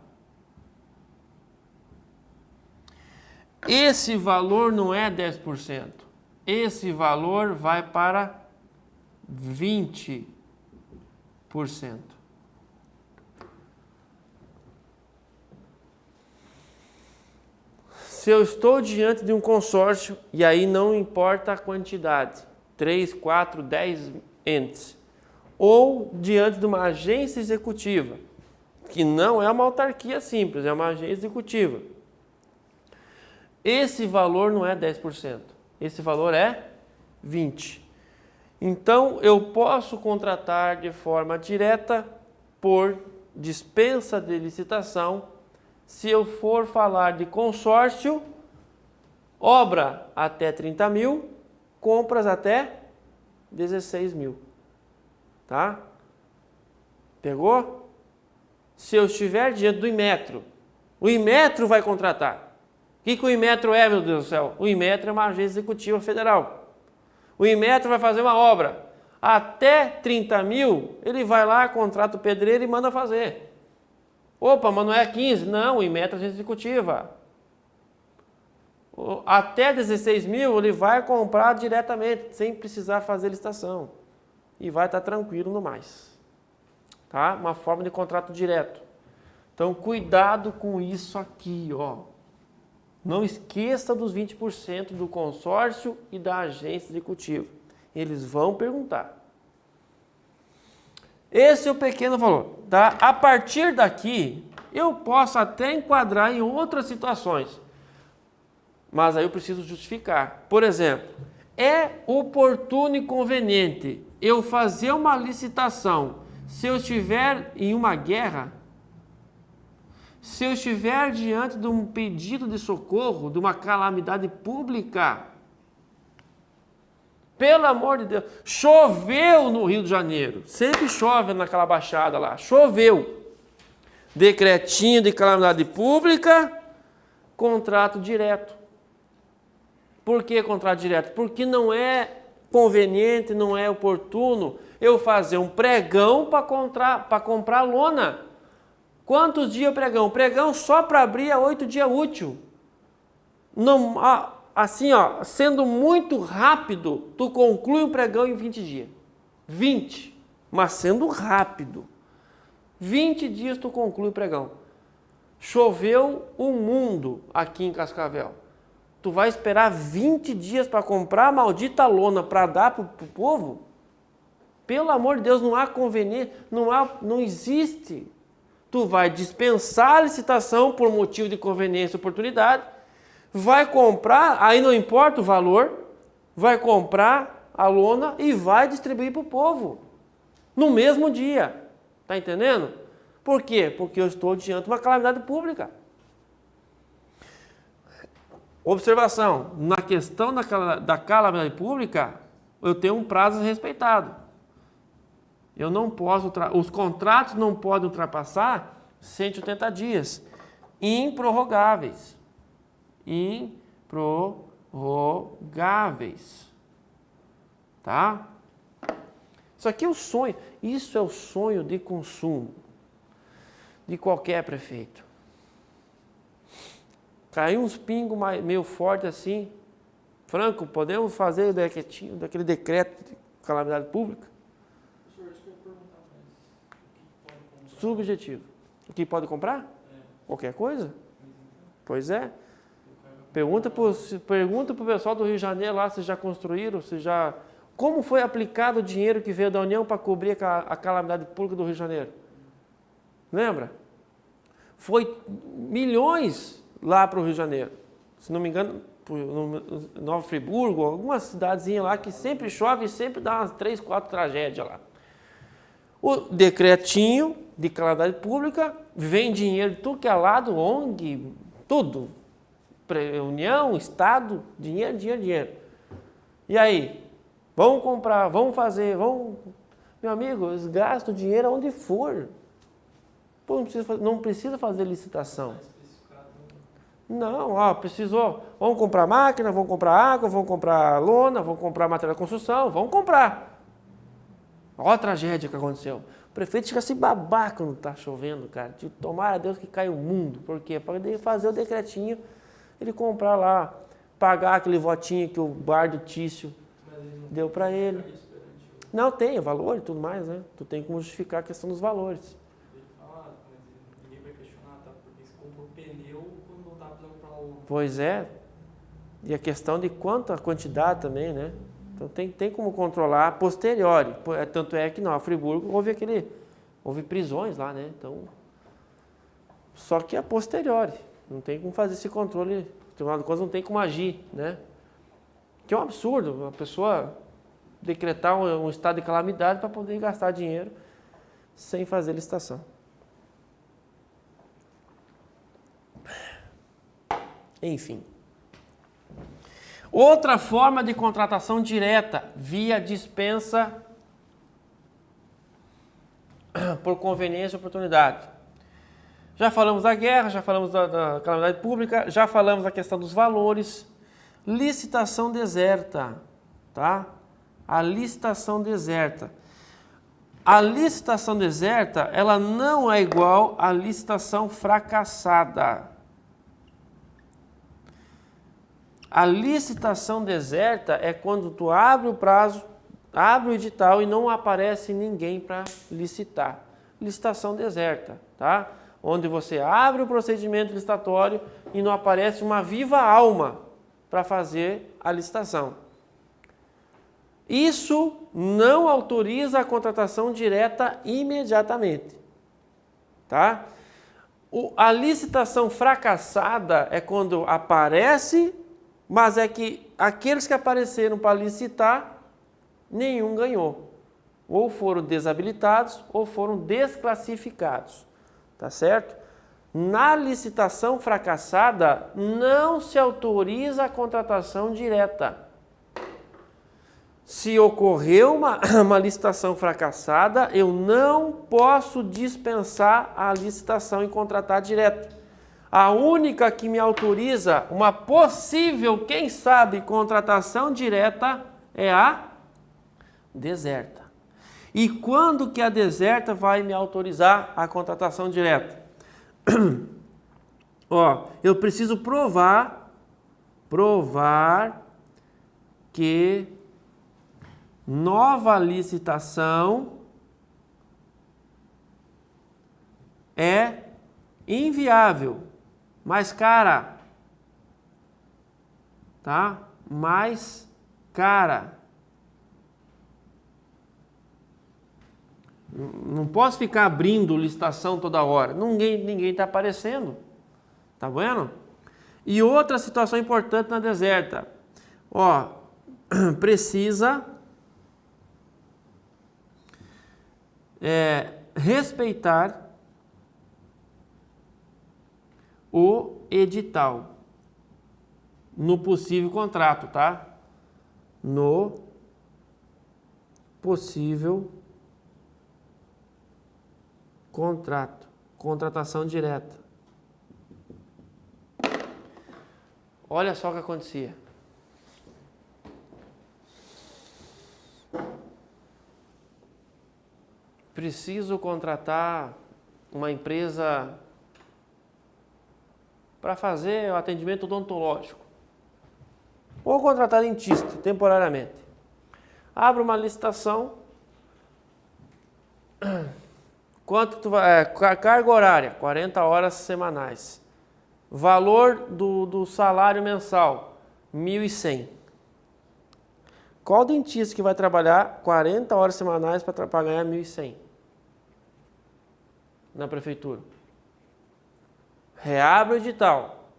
esse valor não é 10%. Esse valor vai para 20%. Se eu estou diante de um consórcio, e aí não importa a quantidade, 3, 4, 10 entes, ou diante de uma agência executiva, que não é uma autarquia simples, é uma agência executiva, esse valor não é 10%, esse valor é 20%. Então, eu posso contratar de forma direta por dispensa de licitação. Se eu for falar de consórcio, obra até 30 mil, compras até 16 mil. Tá? Pegou? Se eu estiver diante do Inmetro, o Inmetro vai contratar. O que o Inmetro é, meu Deus do céu? O Inmetro é uma agência executiva federal. O Inmetro vai fazer uma obra. Até 30 mil, ele vai lá, contrata o pedreiro e manda fazer. Opa, mas não é 15? Não, o Inmetro é agência executiva. Até 16 mil, ele vai comprar diretamente, sem precisar fazer licitação. E vai estar tranquilo no mais. Tá? Uma forma de contrato direto. Então, cuidado com isso aqui, ó. Não esqueça dos 20% do consórcio e da agência executiva. Eles vão perguntar. Esse é o pequeno valor. Tá? A partir daqui, eu posso até enquadrar em outras situações. Mas aí eu preciso justificar. Por exemplo, é oportuno e conveniente eu fazer uma licitação se eu estiver em uma guerra? Se eu estiver diante de um pedido de socorro, de uma calamidade pública? Pelo amor de Deus, choveu no Rio de Janeiro, sempre chove naquela baixada lá, choveu. Decretinho de calamidade pública, contrato direto. Por que contrato direto? Porque não é conveniente, não é oportuno eu fazer um pregão para comprar lona. Quantos dias o pregão? O pregão só para abrir é 8 dias útil. Não, assim, ó, sendo muito rápido, tu conclui um pregão em 20 dias. 20, mas sendo rápido. 20 dias tu conclui o pregão. Choveu o mundo aqui em Cascavel. Tu vai esperar 20 dias para comprar a maldita lona para dar para o povo? Pelo amor de Deus, não há conveniência, não existe. Tu vai dispensar a licitação por motivo de conveniência e oportunidade, vai comprar, aí não importa o valor, vai comprar a lona e vai distribuir para o povo, no mesmo dia. Está entendendo? Por quê? Porque eu estou diante de uma calamidade pública. Observação, na questão da calamidade pública, eu tenho um prazo respeitado. Eu não posso, os contratos não podem ultrapassar 180 dias. Improrrogáveis. Improrrogáveis. Tá? Isso aqui é o sonho. Isso é o sonho de consumo de qualquer prefeito. Caiu uns pingos meio forte assim. Franco, podemos fazer daquele decreto de calamidade pública? Subjetivo. O que pode comprar? Qualquer coisa? Pois é. Pergunta para o pessoal do Rio de Janeiro lá se já construíram, como foi aplicado o dinheiro que veio da União para cobrir a calamidade pública do Rio de Janeiro. Lembra? Foi milhões lá para o Rio de Janeiro. Se não me engano, Nova Friburgo, algumas cidadezinhas lá que sempre chove e sempre dá umas 3, 4 tragédias lá. O decretinho de calamidade pública, vem dinheiro de tudo que é lado, ONG, tudo. União, Estado, dinheiro. E aí? Vamos comprar, vamos fazer, vamos... Meu amigo, eles gastam dinheiro aonde for. Pô, não precisa fazer licitação. Não, precisou. Vamos comprar máquina, vamos comprar água, vamos comprar lona, vamos comprar material de construção, vamos comprar. Olha a tragédia que aconteceu. O prefeito fica assim babaca quando está chovendo, cara. Tomara a Deus que caia o mundo. Por quê? Para poder fazer o decretinho ele comprar lá, pagar aquele votinho que o bar do Tício deu para ele. Não, tem o valor e tudo mais, né? Tu tem como justificar a questão dos valores. Ele fala, mas ninguém vai questionar, tá? Porque você comprou pneu quando não tá precisando para o... Pois é. E a questão de quanta quantidade também, né? Então tem como controlar a posteriori. Tanto é que não, a Friburgo houve prisões lá, né? Então, só que a posteriori. Não tem como fazer esse controle. No Tribunal de Contas não tem como agir, né? Que é um absurdo. A pessoa decretar um estado de calamidade para poder gastar dinheiro sem fazer licitação. Enfim. Outra forma de contratação direta, via dispensa por conveniência e oportunidade. Já falamos da guerra, já falamos da calamidade pública, já falamos da questão dos valores. Licitação deserta, tá? A licitação deserta. A licitação deserta, ela não é igual à licitação fracassada. A licitação deserta é quando tu abre o prazo, abre o edital e não aparece ninguém para licitar. Licitação deserta, tá? Onde você abre o procedimento licitatório e não aparece uma viva alma para fazer a licitação. Isso não autoriza a contratação direta imediatamente, tá? A licitação fracassada é quando aparece, mas é que aqueles que apareceram para licitar, nenhum ganhou. Ou foram desabilitados ou foram desclassificados, tá certo? Na licitação fracassada, não se autoriza a contratação direta. Se ocorreu uma licitação fracassada, eu não posso dispensar a licitação e contratar direto. A única que me autoriza uma possível, quem sabe, contratação direta é a deserta. E quando que a deserta vai me autorizar a contratação direta? Ó, eu preciso provar que nova licitação é inviável, mais cara, tá? Mais cara. Não posso ficar abrindo licitação toda hora. Ninguém está aparecendo. Tá vendo? E outra situação importante na deserta. Ó, precisa respeitar o edital no possível contrato, tá? No possível contrato, contratação direta. Olha só o que acontecia. Preciso contratar uma empresa para fazer o atendimento odontológico. Ou contratar dentista temporariamente. Abro uma licitação. Quanto tu vai? Carga horária, 40 horas semanais. Valor do salário mensal, 1.100. Qual dentista que vai trabalhar 40 horas semanais para ganhar 1.100? Na prefeitura. Reabre o edital.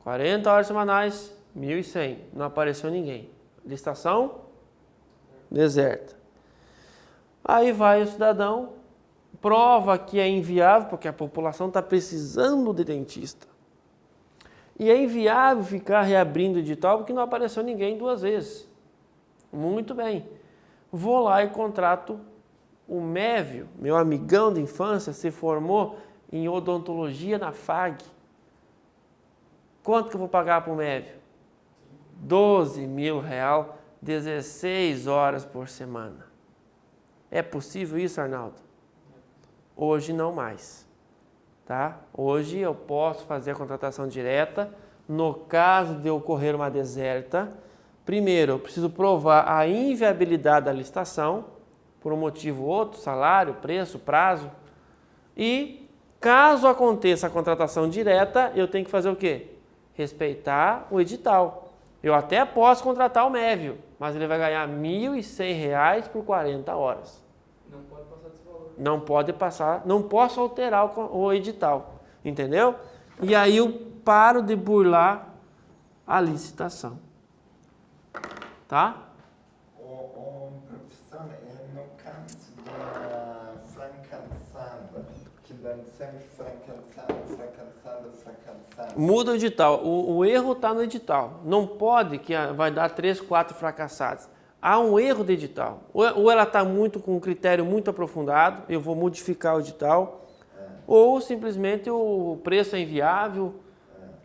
40 horas semanais, 1.100. Não apareceu ninguém. Licitação deserta. Aí vai o cidadão, prova que é inviável, porque a população está precisando de dentista. E é inviável ficar reabrindo o edital porque não apareceu ninguém 2 vezes. Muito bem. Vou lá e contrato o Mévio, meu amigão de infância, se formou em odontologia na FAG. Quanto que eu vou pagar para o Mévio? R$12.000, 16 horas por semana. É possível isso, Arnaldo? Hoje não mais. Tá? Hoje eu posso fazer a contratação direta No caso de ocorrer uma deserta, primeiro eu preciso provar a inviabilidade da licitação, por um motivo ou outro, salário, preço, prazo. E caso aconteça a contratação direta, eu tenho que fazer o quê? Respeitar o edital. Eu até posso contratar o Mévio, mas ele vai ganhar R$ 1.100 por 40 horas. Não pode passar desse valor. Não pode passar, não posso alterar o edital, entendeu? E aí eu paro de burlar a licitação. Tá? Professor, no caso da fracassada, que dá sempre fracassada. Muda o edital. O erro está no edital. Não pode que vai dar 3, 4 fracassados. Há um erro de edital. Ou ela está muito com um critério muito aprofundado, eu vou modificar o edital, ou simplesmente o preço é inviável,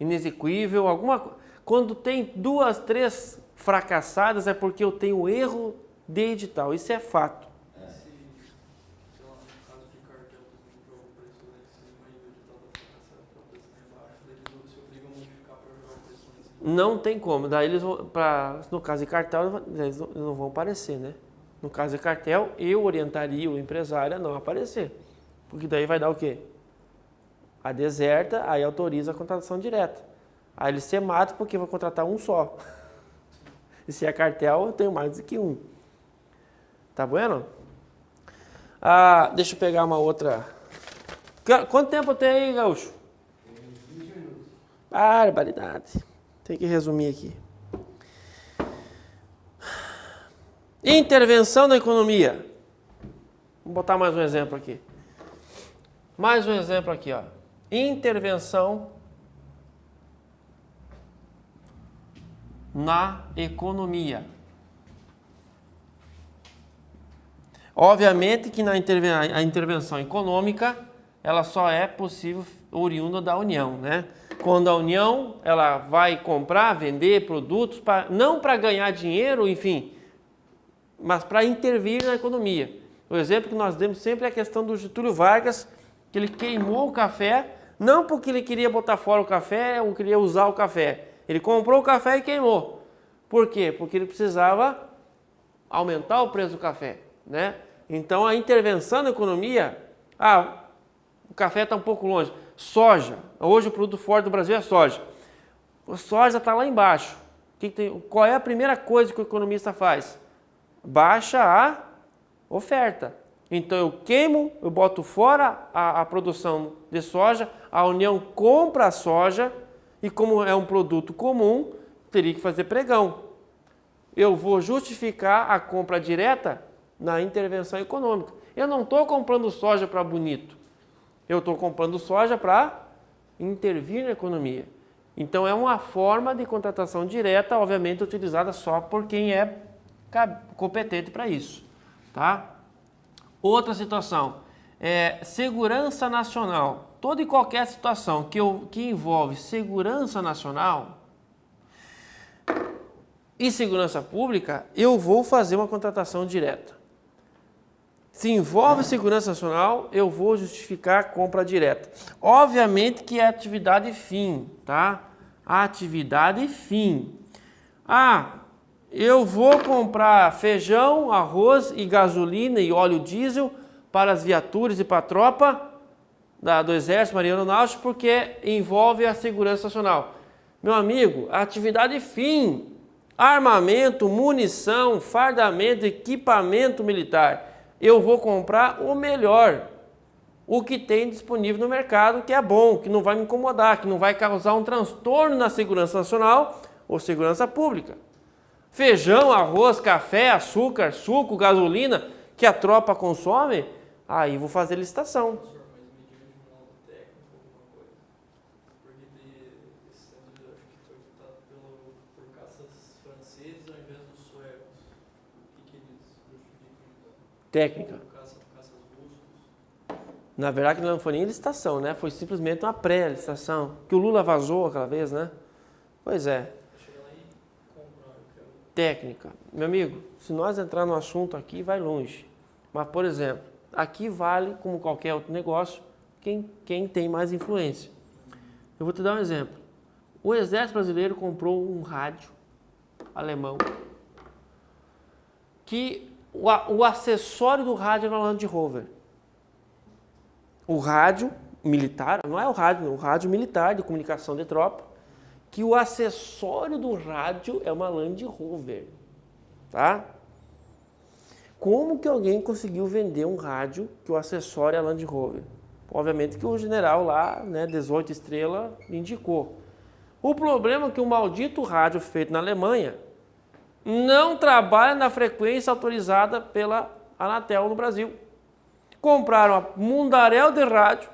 inexequível, alguma coisa. Quando tem 2, 3 fracassadas é porque eu tenho erro de edital. Isso é fato. Se, sei lá, no caso de cartel, joga o preço lá em cima e o edital da fracassada para o preço lá embaixo, daí eles se obrigam a modificar para jogar o preço lá em cima. Não tem como. Daí eles vão, no caso de cartel, eles não vão aparecer, né? No caso de cartel, eu orientaria o empresário a não aparecer. Porque daí vai dar o quê? A deserta, aí autoriza a contratação direta. Aí ele se mata porque vai contratar um só. E se é cartel, eu tenho mais do que um. Tá bueno? Deixa eu pegar uma outra. Quanto tempo tem aí, Gaúcho? 20 minutos. Barbaridade. Tem que resumir aqui. Intervenção na economia. Vou botar mais um exemplo aqui. Mais um exemplo aqui, ó. Intervenção na economia. Obviamente que a intervenção econômica, ela só é possível oriunda da União, né? Quando a União, ela vai comprar, vender produtos, não para ganhar dinheiro, enfim, mas para intervir na economia. O exemplo que nós demos sempre é a questão do Getúlio Vargas, que ele queimou o café, não porque ele queria botar fora o café ou queria usar o café. Ele comprou o café e queimou. Por quê? Porque ele precisava aumentar o preço do café, né? Então a intervenção na economia, o café está um pouco longe. Soja, hoje o produto forte do Brasil é soja. A soja está lá embaixo. Qual é a primeira coisa que o economista faz? Baixa a oferta. Então eu queimo, eu boto fora a produção de soja, a União compra a soja e como é um produto comum, teria que fazer pregão. Eu vou justificar a compra direta na intervenção econômica. Eu não estou comprando soja para bonito. Eu estou comprando soja para intervir na economia. Então é uma forma de contratação direta, obviamente utilizada só por quem é competente para isso. Tá? Outra situação é segurança nacional. Toda e qualquer situação que envolve segurança nacional e segurança pública, eu vou fazer uma contratação direta. Se envolve segurança nacional, eu vou justificar a compra direta. Obviamente que é atividade fim, tá? Atividade fim. Eu vou comprar feijão, arroz e gasolina e óleo diesel para as viaturas e para a tropa do Exército, Marinha Aeronáutica, porque envolve a segurança nacional. Meu amigo, atividade fim, armamento, munição, fardamento, equipamento militar. Eu vou comprar o melhor, o que tem disponível no mercado, que é bom, que não vai me incomodar, que não vai causar um transtorno na segurança nacional ou segurança pública. Feijão, arroz, café, açúcar, suco, gasolina, que a tropa consome, aí vou fazer licitação. Professor, mas me diga de um modo técnico alguma coisa. Porque esse centro eu acho que foi disputado por caças franceses ao invés dos suecos. O que eles justificam isso? Técnica. Caças russos. Na verdade, não foi nem licitação, né? Foi simplesmente uma pré-licitação. Que o Lula vazou aquela vez, né? Pois é. Chega lá e compra. Técnica. Meu amigo, se nós entrar no assunto aqui, vai longe. Mas, por exemplo, aqui vale, como qualquer outro negócio, quem tem mais influência. Eu vou te dar um exemplo. O exército brasileiro comprou um rádio alemão que o acessório do rádio era uma Land Rover. O rádio militar, não é o rádio militar de comunicação de tropa, que o acessório do rádio é uma Land Rover, tá? Como que alguém conseguiu vender um rádio que o acessório é a Land Rover? Obviamente que o general lá, né, 18 estrelas, indicou. O problema é que o maldito rádio feito na Alemanha não trabalha na frequência autorizada pela Anatel no Brasil. Compraram um mundaréu de rádio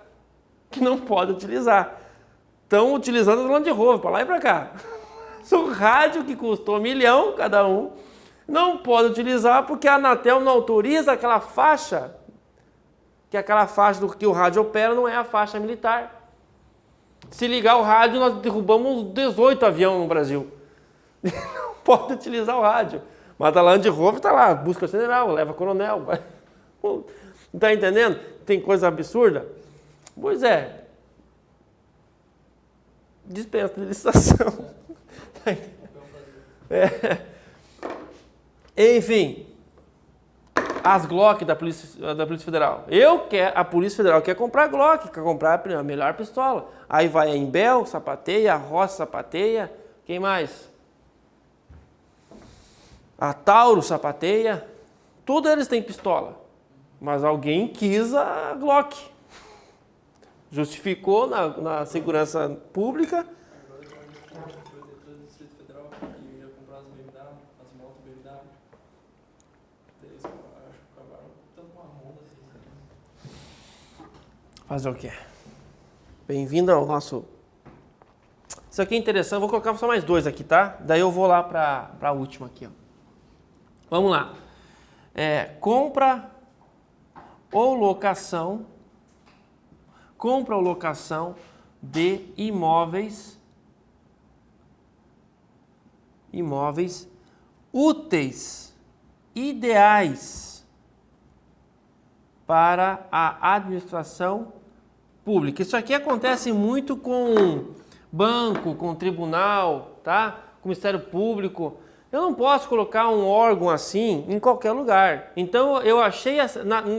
que não pode utilizar. Estão utilizando o Land Rover para lá e para cá. O rádio que custou 1 milhão cada um, não pode utilizar porque a Anatel não autoriza aquela faixa, que aquela faixa do que o rádio opera não é a faixa militar. Se ligar o rádio, nós derrubamos 18 aviões no Brasil. Não pode utilizar o rádio. Mas a Land Rover está lá, busca general, leva coronel. Está entendendo? Tem coisa absurda? Pois é. Dispensa de licitação. Enfim, as Glock da Polícia Federal. A Polícia Federal quer comprar Glock, quer comprar a melhor pistola. Aí vai a Imbel, sapateia, a Ross sapateia, quem mais? A Tauro sapateia. Todos eles têm pistola. Mas alguém quis a Glock. Justificou na segurança pública. Agora tem uma prefeitura do Distrito Federal que ia comprar as BMW, as motos BMW. Eles acho que acabaram tanto uma Honda assim. Fazer o quê? Bem-vindo ao nosso... Isso aqui é interessante, vou colocar só mais 2 aqui, tá? Daí eu vou lá para a última aqui, ó. Vamos lá. Compra ou locação de imóveis úteis, ideais para a administração pública. Isso aqui acontece muito com banco, com tribunal, tá? Com Ministério Público. Eu não posso colocar um órgão assim em qualquer lugar. Então eu achei,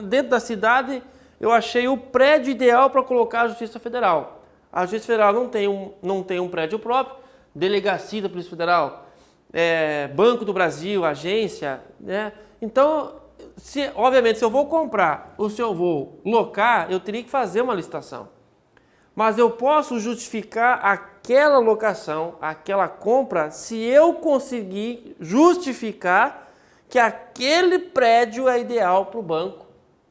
dentro da cidade, eu achei o prédio ideal para colocar a Justiça Federal. A Justiça Federal não tem um prédio próprio, Delegacia da Polícia Federal, Banco do Brasil, agência, né? Então, obviamente, se eu vou comprar ou se eu vou locar, eu teria que fazer uma licitação. Mas eu posso justificar aquela locação, aquela compra, se eu conseguir justificar que aquele prédio é ideal para o banco,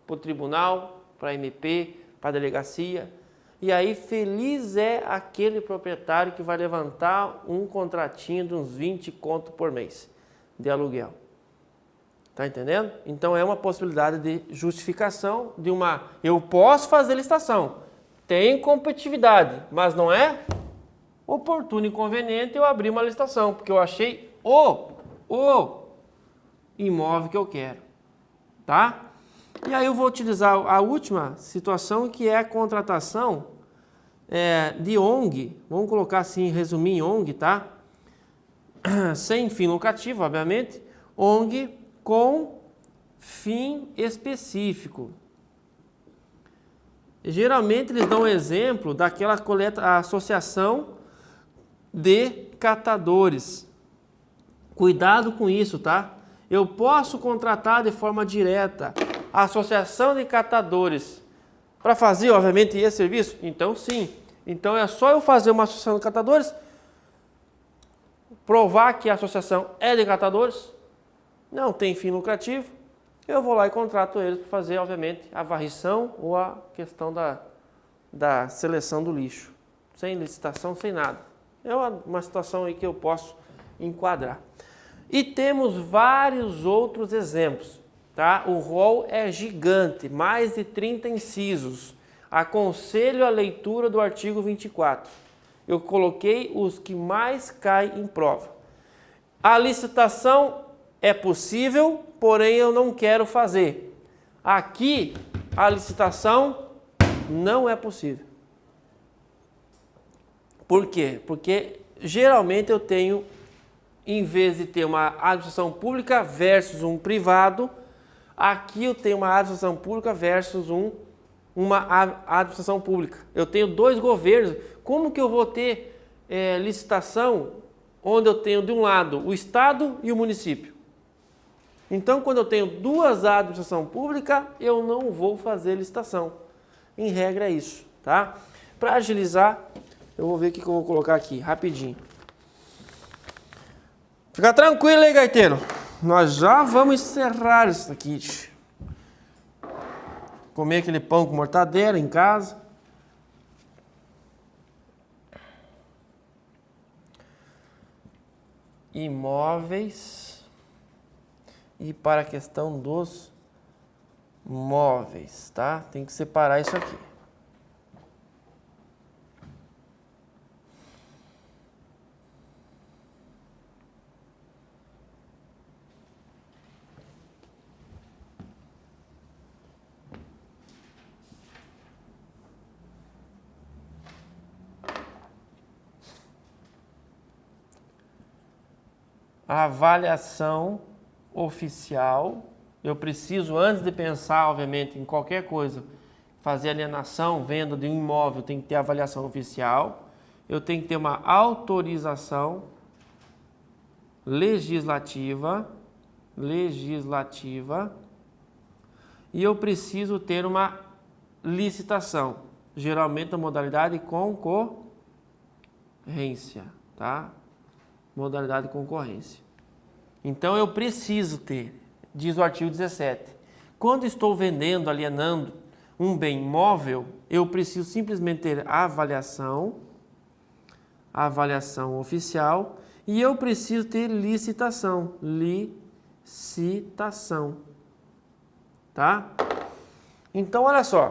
para o tribunal, para a MP, para a delegacia. E aí feliz é aquele proprietário que vai levantar um contratinho de uns 20 conto por mês de aluguel. Tá entendendo? Então é uma possibilidade de justificação de uma... Eu posso fazer licitação. Tem competitividade, mas não é oportuno e conveniente eu abrir uma licitação, porque eu achei o imóvel que eu quero, tá? E aí eu vou utilizar a última situação, que é a contratação de ONG, vamos colocar assim, resumir em ONG, tá? Sem fim lucrativo, obviamente, ONG com fim específico. Geralmente eles dão um exemplo daquela a associação de catadores. Cuidado com isso, tá? Eu posso contratar de forma direta a associação de catadores para fazer, obviamente, esse serviço? Então, sim. Então, é só eu fazer uma associação de catadores, provar que a associação é de catadores, não tem fim lucrativo, eu vou lá e contrato eles para fazer, obviamente, a varrição ou a questão da seleção do lixo. Sem licitação, sem nada. É uma situação aí que eu posso enquadrar. E temos vários outros exemplos, tá? O rol é gigante, mais de 30 incisos. Aconselho a leitura do artigo 24. Eu coloquei os que mais caem em prova. A licitação é possível, porém eu não quero fazer. Aqui, a licitação não é possível. Por quê? Porque geralmente eu tenho, em vez de ter uma administração pública versus um privado, aqui eu tenho uma administração pública versus uma administração pública. Eu tenho dois governos. Como que eu vou ter licitação onde eu tenho de um lado o Estado e o município? Então, quando eu tenho duas administrações públicas, eu não vou fazer licitação. Em regra é isso, tá? Para agilizar, eu vou ver o que eu vou colocar aqui, rapidinho. Fica tranquilo aí, gaiteiro. Nós já vamos encerrar isso aqui. Comer aquele pão com mortadela em casa. Imóveis. E para a questão dos móveis, tá? Tem que separar isso aqui. A avaliação oficial, eu preciso, antes de pensar, obviamente, em qualquer coisa, fazer alienação, venda de um imóvel, tem que ter avaliação oficial, eu tenho que ter uma autorização legislativa, e eu preciso ter uma licitação, geralmente na modalidade concorrência, tá? Modalidade concorrência. Então eu preciso ter, diz o artigo 17, quando estou vendendo, alienando um bem imóvel, eu preciso simplesmente ter avaliação oficial, e eu preciso ter licitação, tá? Então olha só,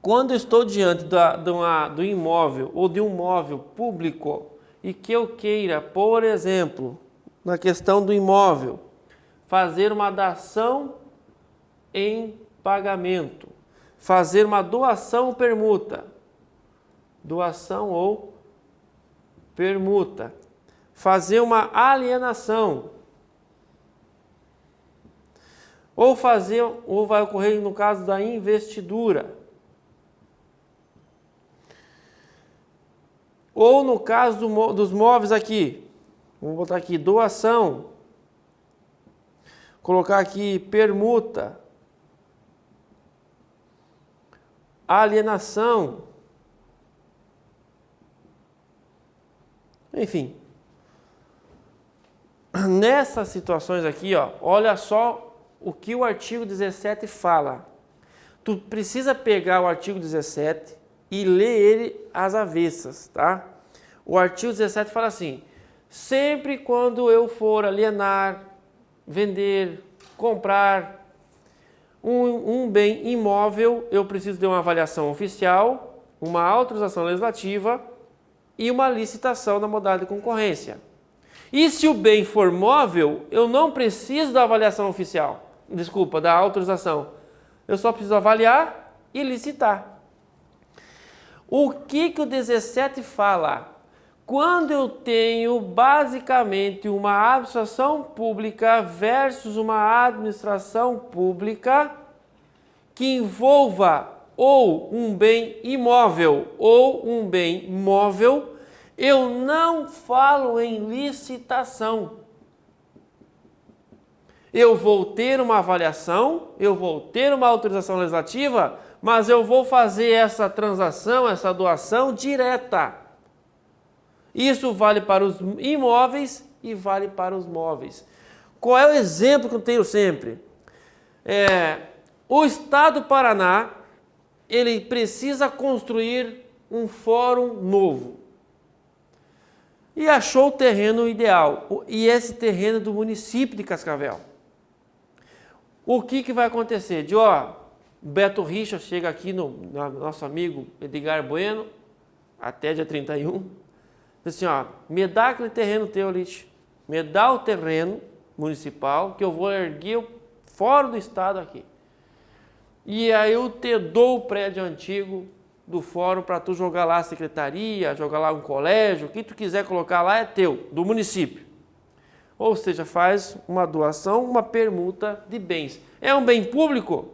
quando eu estou diante do imóvel ou de um móvel público e que eu queira, por exemplo, na questão do imóvel, fazer uma dação em pagamento, fazer uma doação ou permuta, fazer uma alienação, ou vai ocorrer no caso da investidura, ou no caso dos móveis aqui, vamos botar aqui doação, colocar aqui permuta, alienação, enfim. Nessas situações aqui, ó, olha só o que o artigo 17 fala. Tu precisa pegar o artigo 17 e ler ele às avessas, tá? O artigo 17 fala assim: sempre quando eu for alienar, vender, comprar um bem imóvel, eu preciso de uma avaliação oficial, uma autorização legislativa e uma licitação na modalidade de concorrência. E se o bem for móvel, eu não preciso da avaliação oficial, da autorização. Eu só preciso avaliar e licitar. O que o 17 fala? Quando eu tenho basicamente uma administração pública versus uma administração pública que envolva ou um bem imóvel ou um bem móvel, eu não falo em licitação. Eu vou ter uma avaliação, eu vou ter uma autorização legislativa, mas eu vou fazer essa transação, essa doação direta. Isso vale para os imóveis e vale para os móveis. Qual é o exemplo que eu tenho sempre? O Estado do Paraná, ele precisa construir um fórum novo. E achou o terreno ideal. E esse terreno é do município de Cascavel. O que vai acontecer? Beto Richa chega aqui nosso amigo Edgar Bueno, até dia 31. Diz assim, me dá aquele terreno teu, Lich. Me dá o terreno municipal que eu vou erguer fora do estado aqui. E aí eu te dou o prédio antigo do fórum para tu jogar lá a secretaria, jogar lá um colégio, o que tu quiser colocar lá é teu, do município. Ou seja, faz uma doação, uma permuta de bens. É um bem público?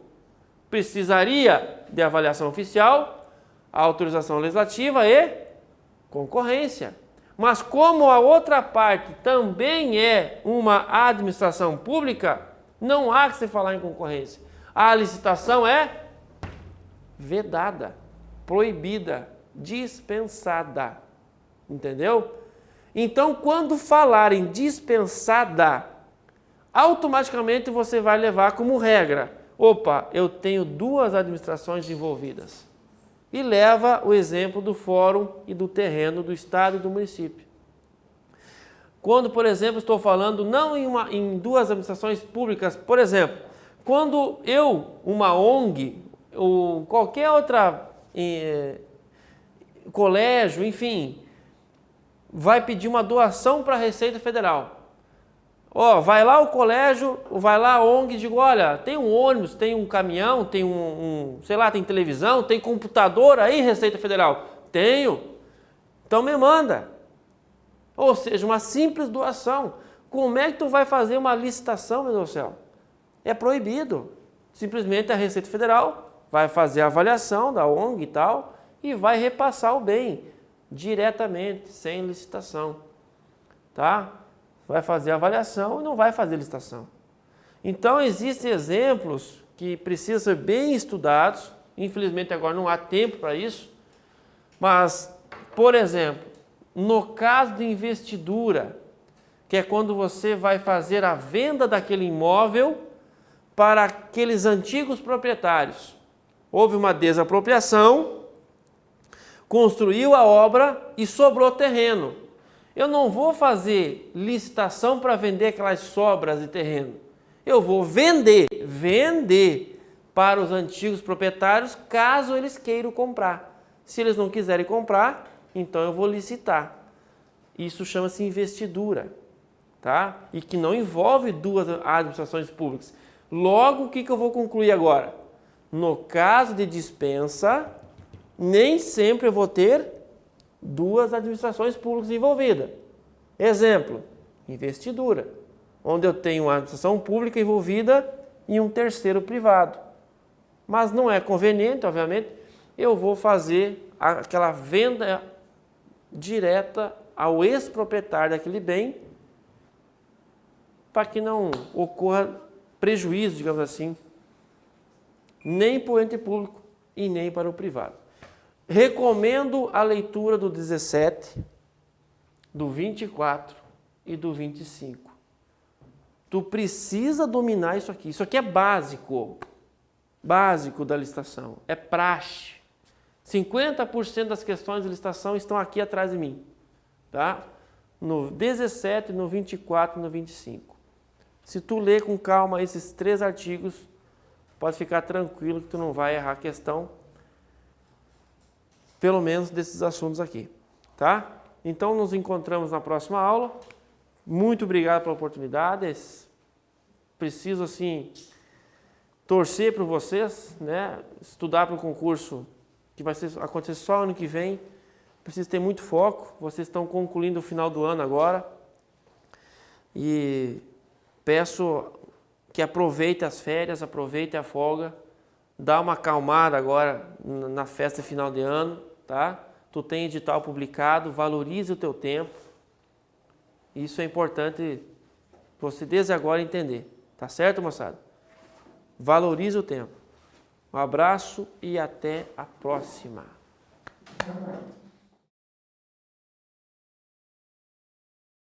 Precisaria de avaliação oficial, autorização legislativa e concorrência. Mas como a outra parte também é uma administração pública, não há que se falar em concorrência. A licitação é vedada, proibida, dispensada. Entendeu? Então, quando falarem dispensada, automaticamente você vai levar como regra: opa, eu tenho duas administrações envolvidas. E leva o exemplo do fórum e do terreno do estado e do município. Quando, por exemplo, estou falando não em duas administrações públicas, por exemplo, quando uma ONG, ou qualquer outra colégio, enfim, vai pedir uma doação para a Receita Federal. Vai lá o colégio, vai lá a ONG e digo, olha, tem um ônibus, tem um caminhão, tem sei lá, tem televisão, tem computador aí, Receita Federal? Tenho. Então me manda. Ou seja, uma simples doação. Como é que tu vai fazer uma licitação, meu Deus do céu? É proibido. Simplesmente a Receita Federal vai fazer a avaliação da ONG e tal e vai repassar o bem diretamente, sem licitação. Tá? Vai fazer a avaliação e não vai fazer licitação. Então, existem exemplos que precisam ser bem estudados. Infelizmente, agora não há tempo para isso. Mas, por exemplo, no caso de investidura, que é quando você vai fazer a venda daquele imóvel para aqueles antigos proprietários. Houve uma desapropriação, construiu a obra e sobrou terreno. Eu não vou fazer licitação para vender aquelas sobras de terreno. Eu vou vender para os antigos proprietários, caso eles queiram comprar. Se eles não quiserem comprar, então eu vou licitar. Isso chama-se investidura, tá? E que não envolve duas administrações públicas. Logo, o que eu vou concluir agora? No caso de dispensa, nem sempre eu vou ter duas administrações públicas envolvidas. Exemplo, investidura, onde eu tenho uma administração pública envolvida e um terceiro privado. Mas não é conveniente, obviamente, eu vou fazer aquela venda direta ao ex-proprietário daquele bem para que não ocorra prejuízo, digamos assim, nem para o ente público e nem para o privado. Recomendo a leitura do 17, do 24 e do 25. Tu precisa dominar isso aqui. Isso aqui é básico. Básico da licitação. É praxe. 50% das questões de licitação estão aqui atrás de mim. Tá? No 17, no 24 e no 25. Se tu ler com calma esses 3 artigos, pode ficar tranquilo que tu não vai errar a questão, pelo menos desses assuntos aqui, tá? Então, nos encontramos na próxima aula. Muito obrigado pela oportunidade. Preciso, assim, torcer para vocês, né? Estudar para o concurso que vai acontecer só ano que vem. Preciso ter muito foco. Vocês estão concluindo o final do ano agora. E peço que aproveite as férias, aproveite a folga. Dá uma acalmada agora na festa de final de ano, tá? Tu tem edital publicado, valorize o teu tempo. Isso é importante você desde agora entender. Tá certo, moçada? Valorize o tempo. Um abraço e até a próxima.